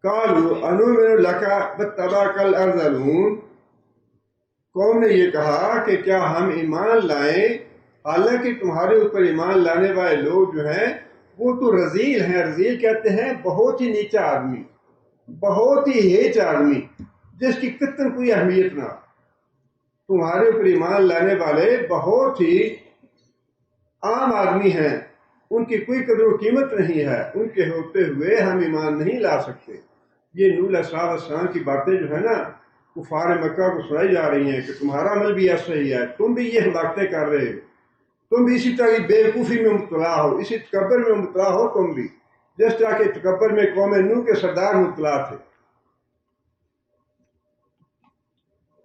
قالوا انؤمن لك واتبعك الارذلون. قوم نے یہ کہا کہ کیا ہم ایمان لائیں حالانکہ تمہارے اوپر ایمان لانے والے لوگ جو ہیں وہ تو رذیل ہیں. رذیل کہتے ہیں بہت ہی نیچا آدمی, بہت ہی ہیچ آدمی, جس کی کتن کوئی اہمیت نہ. تمہارے اوپر ایمان لانے والے بہت ہی عام آدمی ہیں, ان کی کوئی قدر و قیمت نہیں ہے, ان کے ہوتے ہوئے ہم ایمان نہیں لا سکتے. یہ نوح علیہ السلام کی باتیں جو ہے نا کفار مکہ کو سنائی جا رہی ہیں کہ تمہارا عمل بھی ایسا ہی ہے, تم بھی یہ باتیں کر رہے ہو, تم بھی اسی طرح کی بیوقوفی میں مبتلا ہو, اسی تکبر میں مبتلا ہو تم بھی, جس طرح کے تکبر میں قوم نوح کے سردار مبتلا تھے.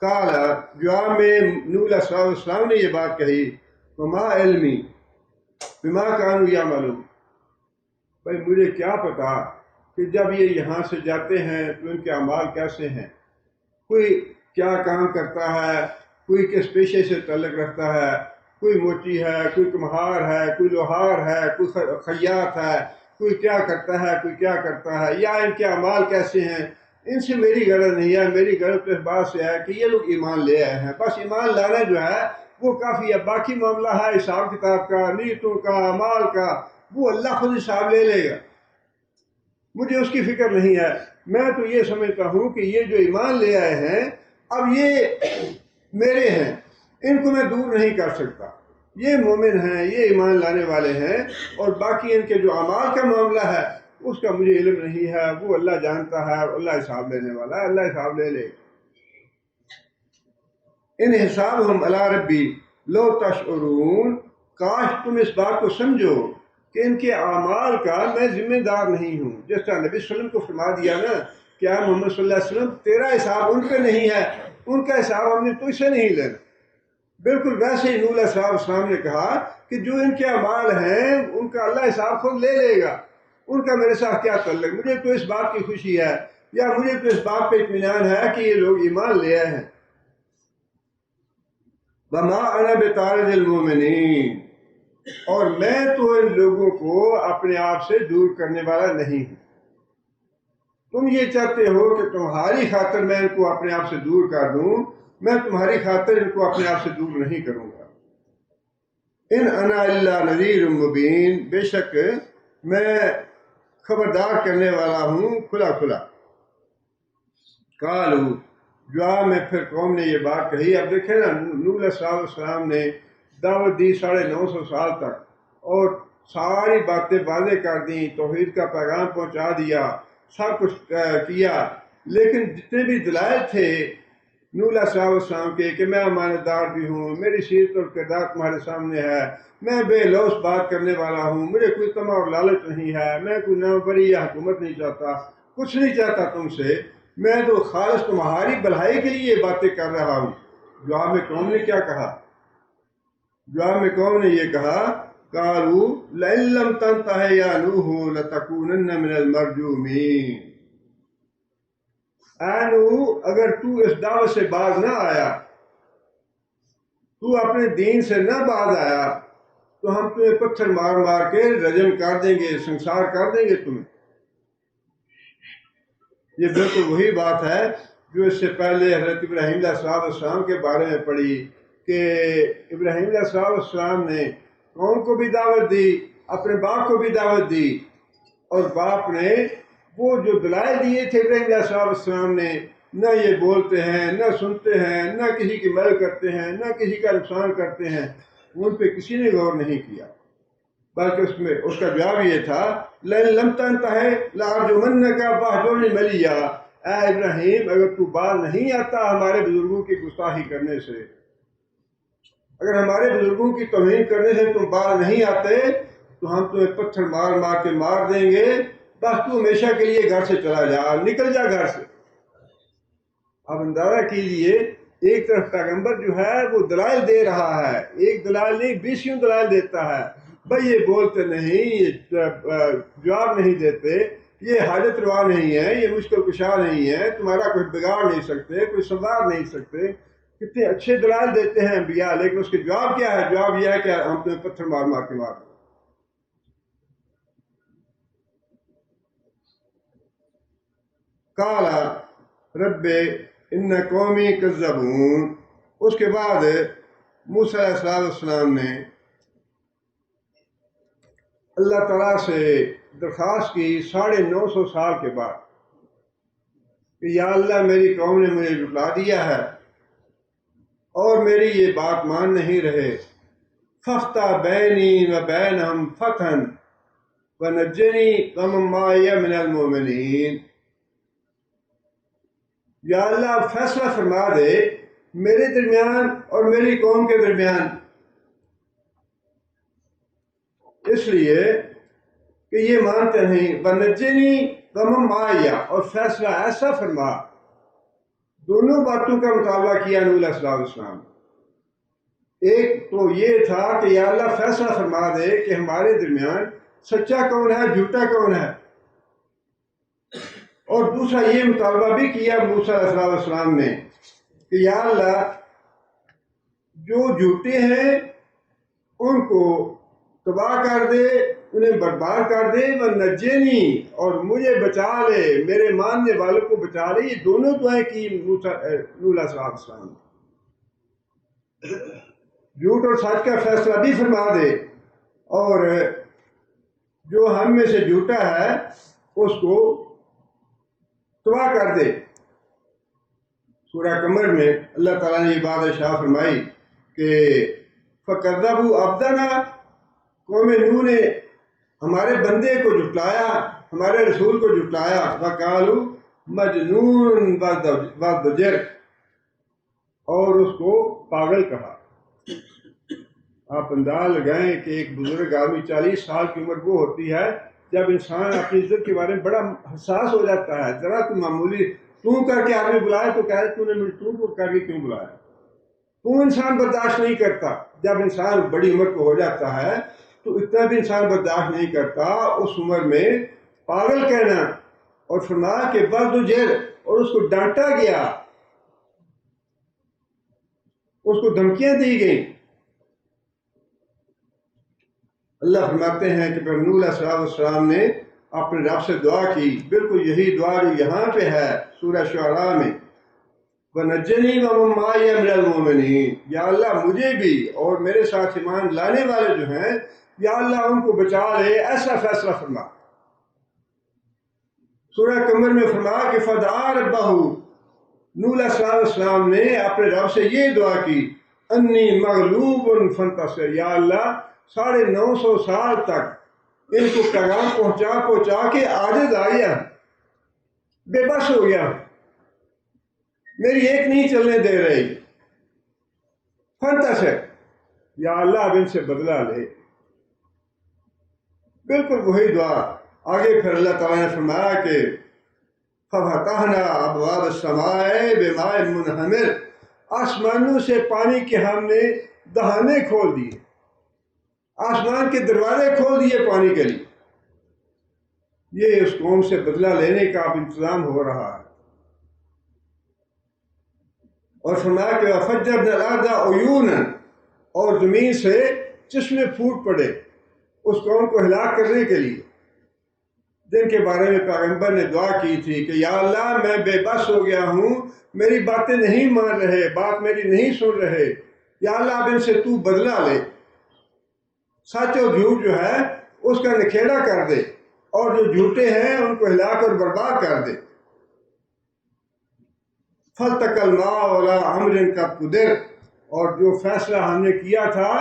کالا, جواب میں نوح علیہ السلام نے یہ بات کہی, وما علمی بما کانوا یعملون, بھائی مجھے کیا پتا کہ جب یہ یہاں سے جاتے ہیں تو ان کے اعمال کیسے ہیں, کوئی کیا کام کرتا ہے, کوئی کس پیشے سے تعلق رکھتا ہے, کوئی موچی ہے, کوئی کمہار ہے, کوئی لوہار ہے, کوئی خیاط ہے, کوئی کیا کرتا ہے, کوئی کیا کرتا ہے, یا ان کے اعمال کیسے ہیں. ان سے میری غرض نہیں ہے, میری غرض تو اس بات سے ہے کہ یہ لوگ ایمان لے آئے ہیں, بس ایمان لانا جو ہے وہ کافی ہے. باقی معاملہ ہے حساب کتاب کا, نیتوں کا, اعمال کا, وہ اللہ خود حساب لے لے گا, مجھے اس کی فکر نہیں ہے. میں تو یہ سمجھتا ہوں کہ یہ جو ایمان لے آئے ہیں اب یہ میرے ہیں, ان کو میں دور نہیں کر سکتا, یہ مومن ہیں, یہ ایمان لانے والے ہیں, اور باقی ان کے جو اعمال کا معاملہ ہے اس کا مجھے علم نہیں ہے, وہ اللہ جانتا ہے, اور اللہ حساب لینے والا ہے, اللہ حساب لے لے. ان حسابہم علی ربی لو تشعرون, کاش تم اس بات کو سمجھو کہ ان کے اعمال کا میں ذمہ دار نہیں ہوں. جس طرح نبی صلی اللہ علیہ وسلم کو فرما دیا نا کہ اے محمد صلی اللہ علیہ وسلم تیرا حساب ان پہ نہیں ہے, ان کا حساب ہم نے تجھ سے نہیں لینا. بالکل ویسے ہی نوح علیہ السلام نے کہا کہ جو ان کے اعمال ہیں ان کا اللہ حساب خود لے لے گا, ان کا میرے ساتھ کیا تعلق. مجھے تو اس بات کی خوشی ہے, یا مجھے تو اس بات پہ اطمینان ہے کہ یہ لوگ ایمان لے آئے ہیں. وما انا بطارد المؤمنین, اور میں تو ان لوگوں کو اپنے آپ سے دور کرنے والا نہیں ہوں. تم یہ چاہتے ہو کہ تمہاری خاطر میں ان کو اپنے آپ سے دور کر دوں, میں تمہاری خاطر ان کو اپنے آپ سے دور نہیں کروں گا. ان انا الا نذیر مبین, بے شک میں خبردار کرنے والا ہوں کھلا کھلا. قالو, جواب میں پھر قوم نے یہ بات کہی. اب دیکھیں نا نوح علیہ السلام نے دعوت دی 950 سال تک, اور ساری باتیں واضح کر دیں, توحید کا پیغام پہنچا دیا, سب کچھ کیا, لیکن جتنے بھی دلائل تھے نوح علیہ السلام کے کہ میں امانت دار بھی ہوں, میری سیرت اور کردار تمہارے سامنے ہے, میں بے لوث بات کرنے والا ہوں, مجھے کوئی طمع اور لالچ نہیں ہے, میں کوئی نوبری یا حکومت نہیں چاہتا, کچھ نہیں چاہتا تم سے, میں تو خالص تمہاری بھلائی کے لیے یہ باتیں کر رہا ہوں. جواب میں قوم نے کیا کہا؟ جواب میں قوم نے یہ کہا قالوا لئن لم تنتہ یا نوح لتکونن من المرجومین. اے نوح, اگر تو اس دعوت سے باز نہ آیا, تو اپنے دین سے نہ باز آیا, تو ہم تمہیں پتھر مار مار کے رجم کر دیں گے, سنسار کر دیں گے تمہیں. یہ بالکل وہی بات ہے جو اس سے پہلے حضرت ابراہیم علیہ السلام کے بارے میں پڑھی کہ ابراہیم علیہ السلام نے قوم کو بھی دعوت دی, اپنے باپ کو بھی دعوت دی, اور باپ نے وہ جو دلائل دیے تھے ابراہیم علیہ السلام نے, نہ یہ بولتے ہیں, نہ سنتے ہیں, نہ کسی کی مدد کرتے ہیں, نہ کسی کا نقصان کرتے ہیں, ان پہ کسی نے غور نہیں کیا, بلکہ اس کا جواب یہ تھا لئن لم تنتہ لارجمنک فاہجرنی ملیا. اے ابراہیم, اگر تو باز نہیں آتا ہمارے بزرگوں کی گستاخی کرنے سے, اگر ہمارے بزرگوں کی توہین کرنے سے تم باز نہیں آتے, تو ہم تمہیں پتھر مار مار کے مار دیں گے, بس تو ہمیشہ کے لیے گھر سے چلا جا, نکل جا گھر سے. اب اندازہ کیجیے, ایک طرف پیغمبر جو ہے وہ دلائل دے رہا ہے, ایک دلائل نہیں 20 دلائل دیتا ہے, بھائی یہ بولتے نہیں, یہ جواب نہیں دیتے, یہ حاجت روا نہیں ہے, یہ مشکل کشا نہیں ہے, تمہارا کوئی بگاڑ نہیں سکتے, کوئی سنوار نہیں سکتے. کتنے اچھے دلائل دیتے ہیں انبیاء, لیکن اس کے جواب کیا ہے؟ جواب یہ ہے کہ ہم تمہیں پتھر مار مار کے مار دیں. قالا رب ان قومی کذبون. اس کے بعد موسیٰ علیہ السلام نے اللہ تعالیٰ سے درخواست کی 950 سال کے بعد کہ یا اللہ میری قوم نے مجھے جھٹلا دیا ہے اور میری یہ بات مان نہیں رہے، ففتح بینی و بینہم فتحا ونجنی ومن معی من المؤمنین، یا اللہ فیصلہ فرما دے میرے درمیان اور میری قوم کے درمیان، اس لیے کہ یہ مانتے نہیں، ونجنی ومن معی، اور فیصلہ ایسا فرما، دونوں باتوں کا مطالبہ کیا نوح علیہ السلام۔ ایک تو یہ تھا کہ یا اللہ فیصلہ فرما دے کہ ہمارے درمیان سچا کون ہے جھوٹا کون ہے، اور دوسرا یہ مطالبہ بھی کیا موسیٰ علیہ السلام نے کہ یا اللہ جو جھوٹے ہیں ان کو تباہ کر دے، انہیں برباد کر دے، ونجنی، اور مجھے بچا لے، میرے ماننے والوں کو بچا لے۔ یہ دونوں دعائیں کی نوح علیہ السلام نے۔ جھوٹ اور سچ کا فیصلہ بھی فرما دے، اور جو ہم میں سے جھوٹا ہے اس کو تباہ کر دے۔ سورہ قمر میں اللہ تعالیٰ نے یہ بات ارشاد فرمائی کہ فَكَذَّبُوا عَبْدَنَا، قوم نوح نے ہمارے بندے کو جھٹلایا، ہمارے رسول کو جھٹلایا، وَقَالُوا مَجْنُونٌ وَازْدُجِرَ، اور اس کو پاگل کہا۔ آپ انداز لگائیں کہ ایک بزرگ آدمی 40 سال کی عمر وہ ہوتی ہے جب انسان اپنی عزت کے بارے میں بڑا حساس ہو جاتا ہے۔ ذرا تو معمولی تو کر کے آدمی بلائے تو کہے تو نے مجھے تو کر کے کیوں بلایا، تو انسان برداشت نہیں کرتا۔ جب انسان بڑی عمر کو ہو جاتا ہے تو اتنا بھی انسان برداشت نہیں کرتا، اس عمر میں پاگل کہنا، اور فرمایا کہ وَازْدُجِرَ، اور اس کو ڈانٹا گیا، اس کو دھمکیاں دی گئیں۔ اللہ فرماتے ہیں کہ پھر نوح علیہ السلام نے اپنے رب سے دعا کی، بالکل یہی دعا جو یہاں پہ ہے سورہ شعراء میں، وَنَجِّنِي وَمَن مَّعِيَ مِنَ الْمُؤْمِنِينَ، یا اللہ مجھے بھی اور میرے ساتھ ایمان لانے والے جو ہیں، یا اللہ ان کو بچا لے، ایسا فیصلہ فرما۔ سورہ قمر میں فرمایا کہ فَدَعَا رَبَّهُ، نوح علیہ السلام نے اپنے رب سے یہ دعا کی، انی مغلوب فانتصر، یا اللہ 950 سال تک ان کو پیغام پہنچا کے عاجز آ گیا، بے بس ہو گیا، میری ایک نہیں چلنے دے رہی، فانتصر، یا اللہ اب ان سے بدلہ لے۔ بالکل وہی دعا۔ آگے پھر اللہ تعالیٰ نے فرمایا کہ فَفَتَحْنَا أَبْوَابَ السَّمَاءِ بِمَاءٍ مُنْهَمِرٍ، آسمانوں سے پانی کے ہم نے دہانے کھول دیے، آسمان کے دروازے کھول دیے پانی کے لیے۔ یہ اس قوم سے بدلہ لینے کا اب انتظام ہو رہا ہے۔ اور فرمایا کہ وَفَجَّرْنَا الْأَرْضَ عُيُونًا، اور زمین سے چشمے پھوٹ پڑے اس قوم کو ہلاک کرنے کے لیے، جن کے بارے میں پیغمبر نے دعا کی تھی کہ یا اللہ میں بے بس ہو گیا ہوں، میری باتیں نہیں مان رہے، بات میری نہیں سن رہے، یا اللہ اب ان سے تو بدلہ لے، سچ اور جھوٹ جو ہے اس کا نکھیڑا کر دے، اور جو جھوٹے ہیں ان کو ہلاک اور برباد کر دے۔ فَالْتَقَى الْمَاءُ عَلَىٰ أَمْرٍ قَدْ قُدِرَ، اور جو فیصلہ ہم نے کیا تھا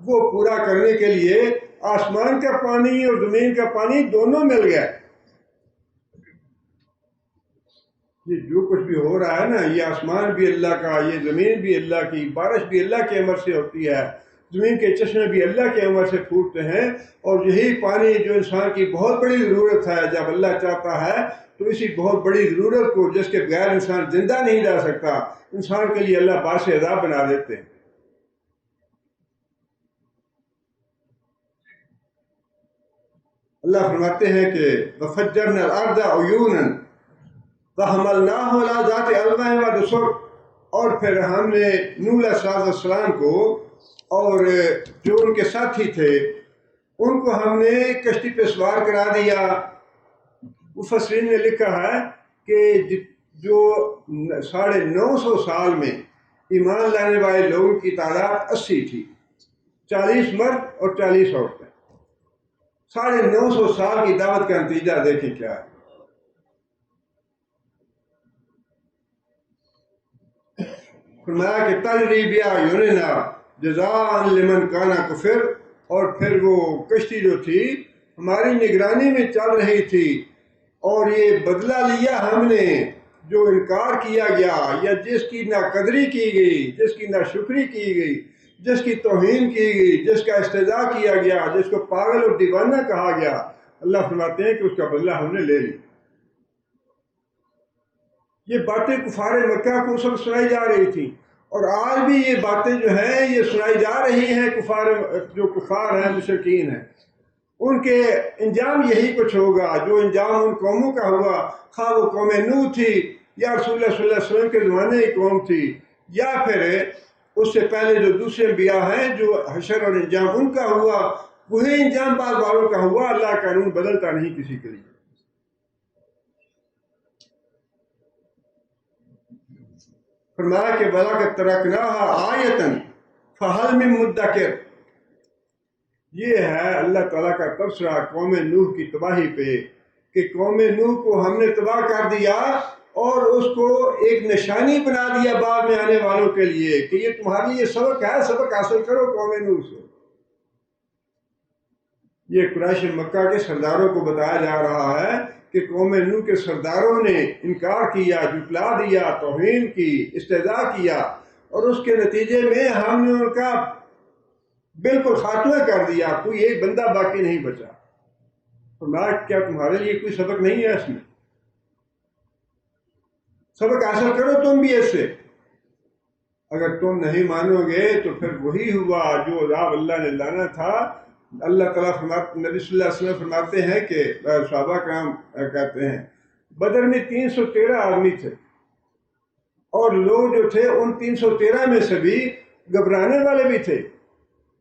وہ پورا کرنے کے لیے آسمان کا پانی اور زمین کا پانی دونوں مل گئے۔ یہ جو کچھ بھی ہو رہا ہے نا، یہ آسمان بھی اللہ کا، یہ زمین بھی اللہ کی، بارش بھی اللہ کے امر سے ہوتی ہے، زمین کے چشمے بھی اللہ کے امر سے پھوٹتے ہیں، اور یہی پانی جو انسان کی بہت بڑی ضرورت ہے، جب اللہ چاہتا ہے تو اسی بہت بڑی ضرورت کو جس کے بغیر انسان زندہ نہیں رہ سکتا، انسان کے لیے اللہ باعث عذاب بنا دیتے ہیں۔ اللہ فرماتے ہیں کہ وَفَجَّرْنَا الْأَرْضَ عُيُونًا وَحَمَلْنَاهُ عَلَىٰ ذَاتِ أَلْوَاحٍ وَدُسُرٍ، اور پھر ہم نے نوح علیہ السلام کو اور جو ان کے ساتھی تھے ان کو ہم نے کشتی پہ سوار کرا دیا۔ مفسرین نے لکھا ہے کہ جو 950 سال میں ایمان لانے والے لوگوں کی تعداد 80 تھی، 40 مرد اور 40 عورتیں۔ 950 سال کی دعوت کا نتیجہ دیکھیں کیا ہے۔ فرمایا کہ تجریبیہ یوننا جزاء لمن کانا کفر، اور پھر وہ کشتی جو تھی ہماری نگرانی میں چل رہی تھی، اور یہ بدلہ لیا ہم نے جو انکار کیا گیا یا جس کی ناقدری کی گئی، جس کی ناشکری کی گئی، جس کی توہین کی گئی، جس کا استہزاء کیا گیا، جس کو پاگل اور دیوانہ کہا گیا، اللہ فرماتے ہیں کہ اس کا بدلہ ہم نے لے لیا۔ یہ باتیں کفار مکہ کو اس وقت سنائی جا رہی تھیں، اور آج بھی یہ باتیں جو ہیں یہ سنائی جا رہی ہیں۔ جو کفار ہیں، مشرکین ہیں، ان کے انجام یہی کچھ ہوگا جو انجام ان قوموں کا ہوا، خواہ وہ قوم نوح تھی یا رسول اللہ صلی اللہ علیہ وسلم کے زمانے کی قوم تھی، یا پھر اس سے پہلے جو دوسرے انبیاء ہیں جو حشر اور انجام ان کا ہوا، وہی انجام بعد والوں کا ہوا۔ اللہ کا قانون بدلتا نہیں کسی کے لیے۔ فرمایا کہ وَلَقَدْ تَرَكْنَاهَا آیَةً فَهَلْ مِن مُدَّکِرٍ، یہ ہے اللہ تعالیٰ کا تبصرہ قوم نوح کی تباہی پہ، کہ قوم نوح کو ہم نے تباہ کر دیا اور اس کو ایک نشانی بنا دیا بعد میں آنے والوں کے لیے کہ یہ تمہارے لیے سبق ہے، سبق حاصل کرو قوم نوح سے۔ یہ قریش مکہ کے سرداروں کو بتایا جا رہا ہے کہ قوم نوح کے سرداروں نے انکار کیا، جھٹلا دیا، توہین کی، استہزاء کیا، اور اس کے نتیجے میں ہم نے ان کا بالکل خاتمہ کر دیا، کوئی ایک بندہ باقی نہیں بچا۔ فرمایا کیا تمہارے لیے کوئی سبق نہیں ہے اس میں؟ سبق حاصل کرو تم بھی اس سے۔ اگر تم نہیں مانو گے تو پھر وہی ہوا جو عذاب اللہ نے لانا تھا۔ اللہ تعالیٰ نبی صلی اللہ علیہ وسلم فرماتے ہیں کہ صحابہ کرام کہتے ہیں بدر میں 313 آدمی تھے، اور لوگ جو تھے ان 313 میں سے بھی گھبرانے والے بھی تھے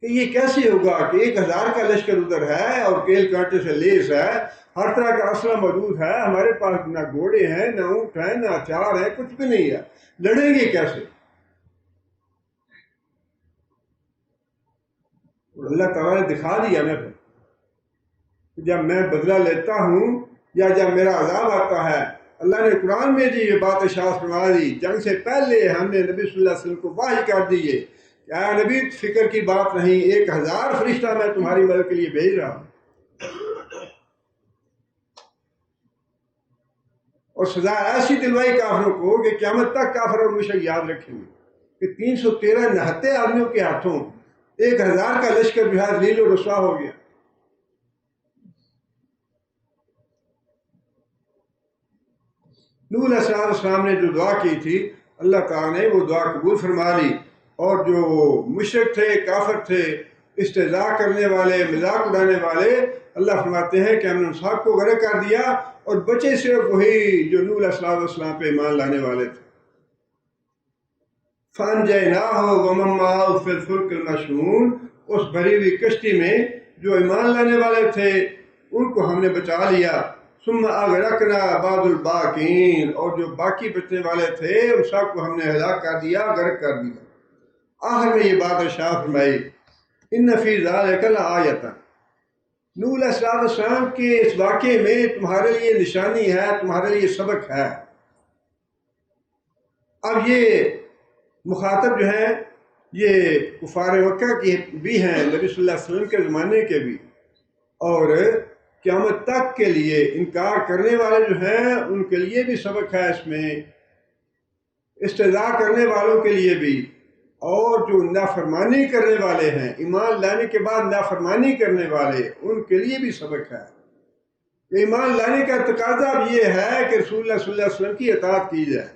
کہ یہ کیسے ہوگا کہ 1000 کا لشکر ادھر ہے اور کیل کانٹے سے لیس ہے، ہر طرح کا اسلحہ موجود ہے، ہمارے پاس نہ گھوڑے ہیں، نہ اونٹ ہیں، نہ ہتھیار ہیں، کچھ بھی نہیں ہے، لڑیں گے کیسے؟ اور اللہ تعالیٰ نے دکھا دیا نا پھر کہ جب میں بدلہ لیتا ہوں یا جب میرا عذاب آتا ہے، اللہ نے قرآن میں جی یہ بات ارشاد فرما دی، جنگ سے پہلے ہم نے نبی صلی اللہ علیہ وسلم کو وحی کر دیے کہ اے نبی فکر کی بات نہیں، 1000 فرشتہ میں تمہاری مدد کے لیے بھیج رہا ہوں۔ اور سزا ایسی دلوائی کافروں کو کہ قیامت تک کافر اور مشرک یاد رکھیں گے کہ 313 نہتے آدمیوں کے ہاتھوں 1000 کا لشکر جو ہے ذلیل و رسوا ہو گیا۔ نوح علیہ السلام نے جو دعا کی تھی اللہ تعالیٰ نے وہ دعا قبول فرما لی، اور جو مشرک تھے، کافر تھے، استہزاء کرنے والے، مذاق اڑانے والے، اللہ فرماتے ہیں کہ ہم نے ان سب کو غرق کر دیا، اور بچے صرف وہی جو نوح علیہ السلام پہ ایمان لانے والے تھے۔ فَأَنْجَيْنَاهُ وَمَن مَّعَهُ فِي الْفُلْكِ الْمَشْحُونِ، اس بھری ہوئی کشتی میں جو ایمان لانے والے تھے ان کو ہم نے بچا لیا۔ ثُمَّ أَغْرَقْنَا بَعْضَ الْبَاقِينَ، اور جو باقی بچنے والے تھے ان سب کو ہم نے ہلاک کر دیا، غرق کر دیا۔ آخر میں یہ بات ارشاد فرمائی إِنَّ فِي ذَلِكَ لَآیَةً، نوح علیہ السلام کے اس واقعے میں تمہارے لیے نشانی ہے، تمہارے لیے سبق ہے۔ اب یہ مخاطب جو ہیں یہ کفار مکہ کی بھی ہیں، نبی صلی اللہ علیہ وسلم کے زمانے کے بھی، اور قیامت تک کے لیے انکار کرنے والے جو ہیں ان کے لیے بھی سبق ہے اس میں، استہزاء کرنے والوں کے لیے بھی، اور جو نافرمانی کرنے والے ہیں، ایمان لانے کے بعد نافرمانی کرنے والے، ان کے لیے بھی سبق ہے۔ ایمان لانے کا تقاضا اب یہ ہے کہ رسول اللہ صلی اللہ علیہ وسلم کی اطاعت کی جائے،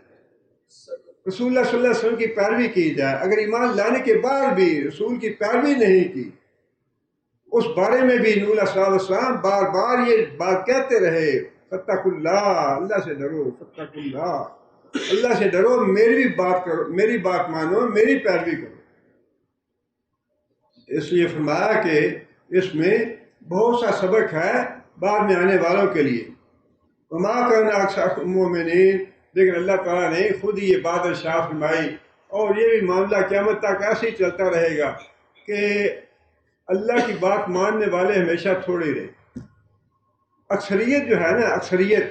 رسول اللہ صلی اللہ علیہ وسلم کی پیروی کی جائے۔ اگر ایمان لانے کے بعد بھی رسول کی پیروی نہیں کی، اس بارے میں بھی نوح علیہ السلام بار بار یہ بات کہتے رہے، فَاتَّقُوا اللَّهَ، اللہ سے ڈرو، فَاتَّقُوا اللَّهَ، اللہ سے ڈرو، میری بھی بات کرو، میری بات مانو، میری پیروی کرو۔ اس لیے فرمایا کہ اس میں بہت سا سبق ہے بعد میں آنے والوں کے لیے۔ وَمَا كَانَ أَكْثَرُهُم مُؤْمِنِينَ، لیکن اللہ تعالیٰ نے خود ہی یہ بات ارشاد فرمائی، اور یہ بھی معاملہ قیامت تک ایسے ہی چلتا رہے گا کہ اللہ کی بات ماننے والے ہمیشہ تھوڑے رہے۔ اکثریت جو ہے نا، اکثریت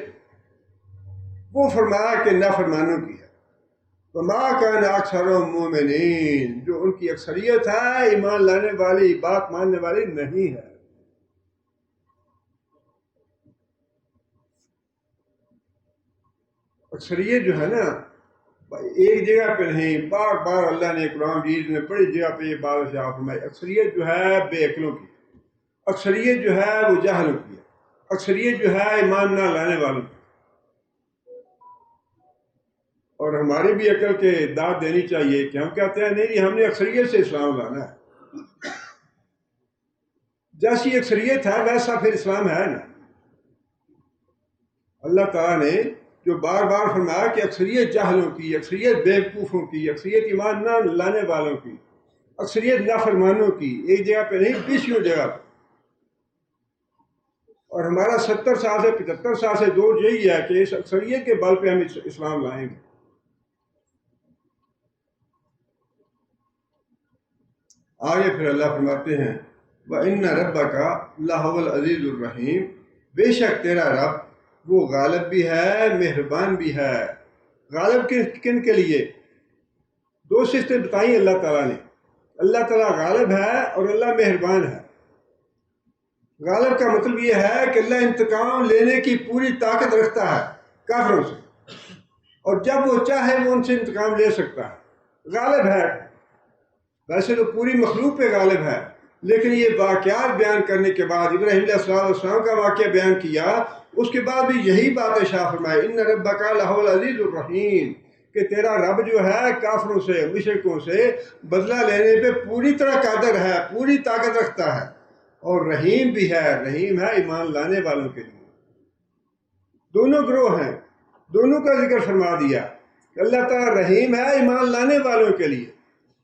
وہ فرمایا کہ نافرمانوں کی ہے. وما کان اکثرهم مومنین، جو ان کی اکثریت ہے ایمان لانے والی، بات ماننے والی نہیں ہے. اکثریت جو ہے نا ایک جگہ پہ نہیں، بار بار اللہ نے قرآن مجید میں بڑی جگہ پہ یہ بات شاہ فرمائی. اکثریت جو ہے بے عقلوں کی، اکثریت جو ہے وہ جاہلوں کی ہے، اکثریت جو ہے ایمان نہ لانے والوں کی. اور ہماری بھی عقل کے داد دینی چاہیے کہ ہم کہتے ہیں نہیں ہم نے اکثریت سے اسلام لانا ہے. جیسی اکثریت ہے ویسا پھر اسلام ہے نا. اللہ تعالیٰ نے جو بار بار فرمایا کہ اکثریت جاہلوں کی، اکثریت بیوقوفوں کی، اکثریت ایمان نہ لانے والوں کی، اکثریت نافرمانوں کی، ایک جگہ پہ نہیں 20 جگہ پہ. اور ہمارا 70 سال سے 75 سال سے دور یہی ہے کہ اس اکثریت کے بل پہ ہم اسلام لائیں گے. آگے پھر اللہ فرماتے ہیں وَإِنَّ رَبَّكَ لَهُوَ الْعَزِيزُ الرَّحِيمُ، بے شک تیرا رب وہ غالب بھی ہے، مہربان بھی ہے. غالب کن کے لیے؟ 2 صفتیں بتائیں اللہ تعالیٰ نے. اللہ تعالیٰ غالب ہے اور اللہ مہربان ہے. غالب کا مطلب یہ ہے کہ اللہ انتقام لینے کی پوری طاقت رکھتا ہے کافروں سے، اور جب وہ چاہے وہ ان سے انتقام لے سکتا ہے. غالب ہے، ویسے تو پوری مخلوق پہ غالب ہے، لیکن یہ واقعات بیان کرنے کے بعد ابراہیم علیہ السلام کا واقعہ بیان کیا، اس کے بعد بھی یہی بات شاہ فرمائے ان ربک لہو العزیز الرحیم، کہ تیرا رب جو ہے کافروں سے، مشرکوں سے بدلہ لینے پہ پوری طرح قادر ہے، پوری طاقت رکھتا ہے، اور رحیم بھی ہے. رحیم ہے ایمان لانے والوں کے لیے. دونوں گروہ ہیں، دونوں کا ذکر فرما دیا کہ اللہ تعالیٰ رحیم ہے ایمان لانے والوں کے لیے،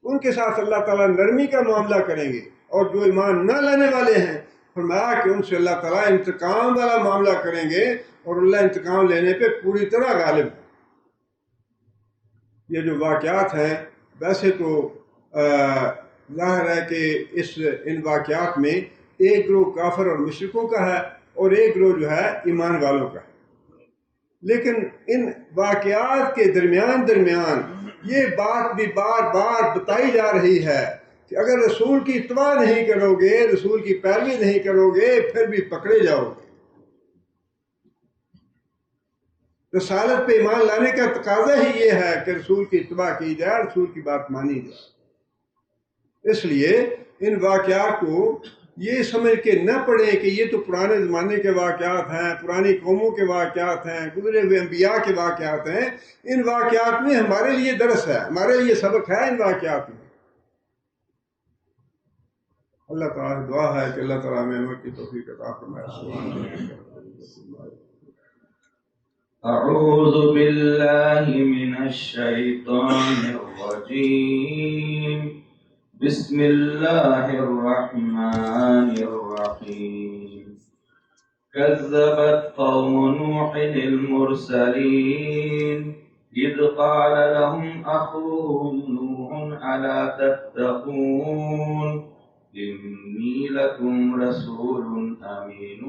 ان کے ساتھ اللہ تعالیٰ نرمی کا معاملہ کریں گے. اور جو ایمان نہ لانے والے ہیں فرمایا کہ ان سے اللہ تعالیٰ انتقام والا معاملہ کریں گے، اور اللہ انتقام لینے پہ پوری طرح غالب ہے. یہ جو واقعات ہیں ویسے تو ظاہر ہے کہ ان واقعات میں ایک گروہ کافر اور مشرکوں کا ہے اور ایک گروہ جو ہے ایمان والوں کا ہے. لیکن ان واقعات کے درمیان یہ بات بھی بار بار بتائی جا رہی ہے کہ اگر رسول کی اتباع نہیں کرو گے، رسول کی پیروی نہیں کرو گے، پھر بھی پکڑے جاؤ گے. رسالت پہ ایمان لانے کا تقاضا ہی یہ ہے کہ رسول کی اتباع کی جائے، رسول کی بات مانی جائے. اس لیے ان واقعات کو یہ سمجھ کے نہ پڑھیں کہ یہ تو پرانے زمانے کے واقعات ہیں، پرانی قوموں کے واقعات ہیں، گزرے ہوئے انبیاء کے واقعات ہیں. ان واقعات میں ہمارے لیے درس ہے، ہمارے لیے سبق ہے ان واقعات میں. اللہ تعالیٰ سے دعا ہے کہ اللہ تعالیٰ ہمیں عمل کی توفیق عطا فرمائے. اعوذ باللہ من الشیطان الرجیم، بسم اللہ الرحمن الرحیم. كذبت قوم نوح المرسلين إذ قال لهم أخوهم نوح ألا تتقون إني لكم رسول أمين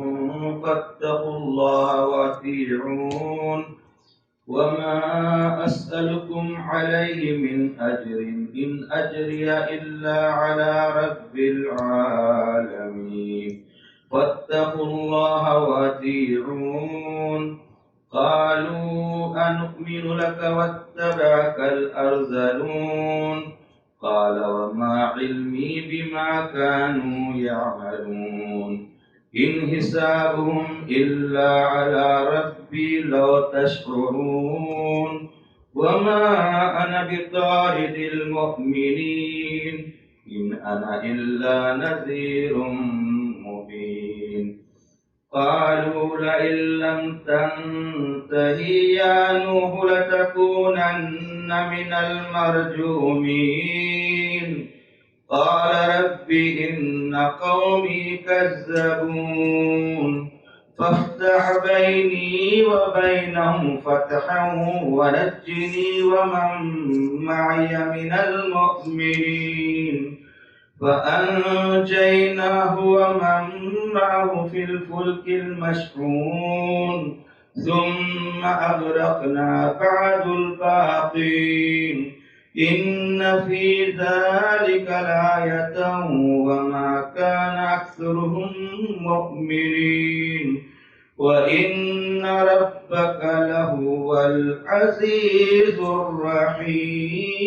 فاتقوا الله وأطيعون وما أسألكم عليه من أجر إن أجري إلا على رب العالمين فاتقوا الله وأطيعون. قالوا أنؤمن لك واتبعك الأرذلون قال وما علمي بما كانوا يعملون إن حسابهم إلا على ربي لو تشعرون وما أنا بطارد المؤمنين إن أنا إلا نذير مبين. قالوا لئن لم تنته يا نوح لتكونن من المرجومين. قال رب إن قومي كذبون فافتح بيني وبينهم فتحا ونجني ومن معي من المؤمنين. فأنجيناه ومن معه في الفلك المشحون ثم أغرقنا بعد الباقين إن في ذلك لآية وما كان أكثرهم مؤمنين وإن ربك لهو العزيز الرحيم.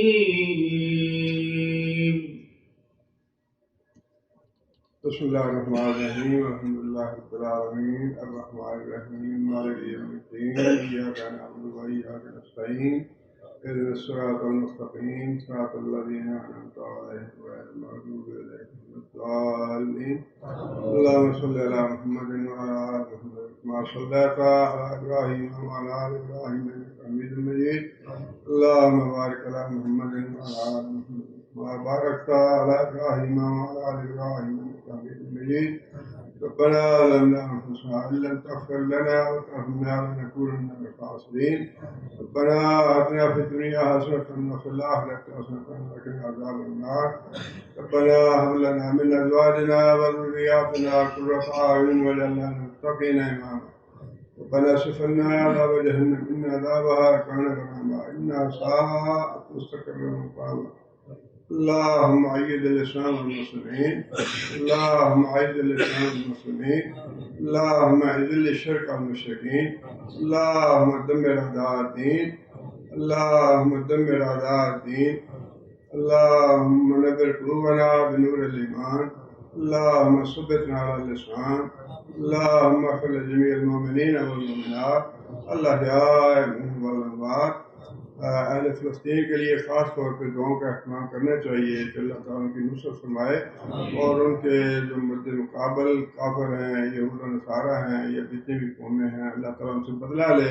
بسم الله الرحمن الرحيم الحمد لله رب العالمين الرحمن الرحيم مالك يوم الدين إياك نعبد وإياك نستعين اهدنا الصراط المستقيم صراط الذين أنعمت عليهم غير المغضوب عليهم ولا الضالين. اللهم صل على محمد وعلى آل محمد كما صليت على إبراهيم وعلى آل إبراهيم إنك حميد مجيد. اللهم بارك على محمد وعلى آل محمد كما باركت على إبراهيم وعلى آل إبراهيم إنك حميد مجيد. ربنا ظلمنا أنفسنا إن لم تغفر لنا وترحمنا لنكونن من الخاسرين. ربنا آتنا في الدنيا حسنة وفي الآخرة حسنة وقنا عذاب النار. ربنا هب لنا من أزواجنا وذرياتنا قرة أعين واجعلنا للمتقين إماما. ربنا اصرف عنا عذاب جهنم إن عذابها كان غراما إنها ساءت مستقرا مقاما. اللهم أيد الإسلام والمسلمين اللهم أيد الإسلام والمسلمين اللهم أذل الشرك والمشركين اللهم دمر أعداء الدين اللهم دمر أعداء الدين اللهم نبر قلوبنا بنور الإيمان اللهم ثبتنا على الإسلام اللهم اغفر لجميع المؤمنين والمؤمنات الأحياء منهم والأموات. اہل فلسطین کے لیے خاص طور پہ دعاؤں کا اہتمام کرنا چاہیے کہ اللہ تعالیٰ ان کی نصرت فرمائے اور ان کے جو مد مقابل کافر ہیں یہود و نصارہ ہیں یا جتنی بھی قومیں ہیں اللہ تعالیٰ ان سے بدلہ لے.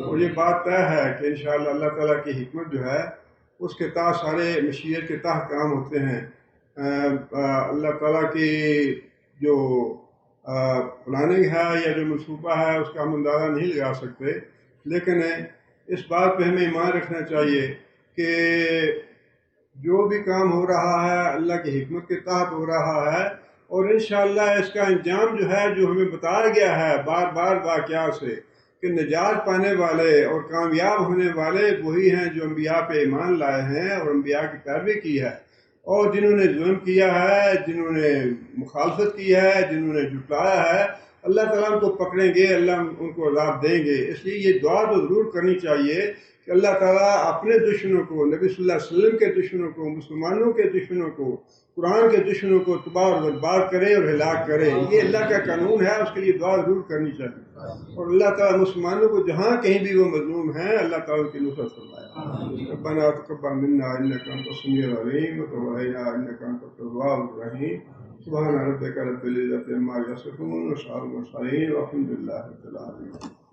اور یہ بات طے ہے کہ انشاءاللہ اللہ تعالیٰ کی حکمت جو ہے اس کے تحت سارے مشیت کے تحت کام ہوتے ہیں. اللہ تعالیٰ کی جو پلاننگ ہے یا جو منصوبہ ہے اس کا ہم اندازہ نہیں لگا سکتے، لیکن اس بات پہ ہمیں ایمان رکھنا چاہیے کہ جو بھی کام ہو رہا ہے اللہ کی حکمت کے تحت ہو رہا ہے اور انشاءاللہ اس کا انجام جو ہے جو ہمیں بتایا گیا ہے بار بار واقعات سے کہ نجات پانے والے اور کامیاب ہونے والے وہی ہیں جو انبیاء پہ ایمان لائے ہیں اور انبیاء کی پیروی کی ہے، اور جنہوں نے ظلم کیا ہے، جنہوں نے مخالفت کی ہے، جنہوں نے جھٹلایا ہے، اللہ تعالیٰ ان کو پکڑیں گے، اللہ ان کو عذاب دیں گے. اس لیے یہ دعا تو ضرور کرنی چاہیے کہ اللہ تعالیٰ اپنے دشمنوں کو، نبی صلی اللہ علیہ وسلم کے دشمنوں کو، مسلمانوں کے دشمنوں کو، قرآن کے دشمنوں کو تباہ اور برباد کرے اور ہلاک کرے. یہ اللہ کا قانون ہے، اس کے لیے دعا ضرور کرنی چاہیے. اور اللہ تعالیٰ مسلمانوں کو جہاں کہیں بھی وہ مظلوم ہیں اللہ تعالیٰ کی نصرت فرمائے. ربنا تقبل منا انك انت السميع العليم وتب علينا انك انت التواب الرحيم. سبحان ربك رب العزة عما يصفون وسلام على المرسلين والحمد لله رب العالمين.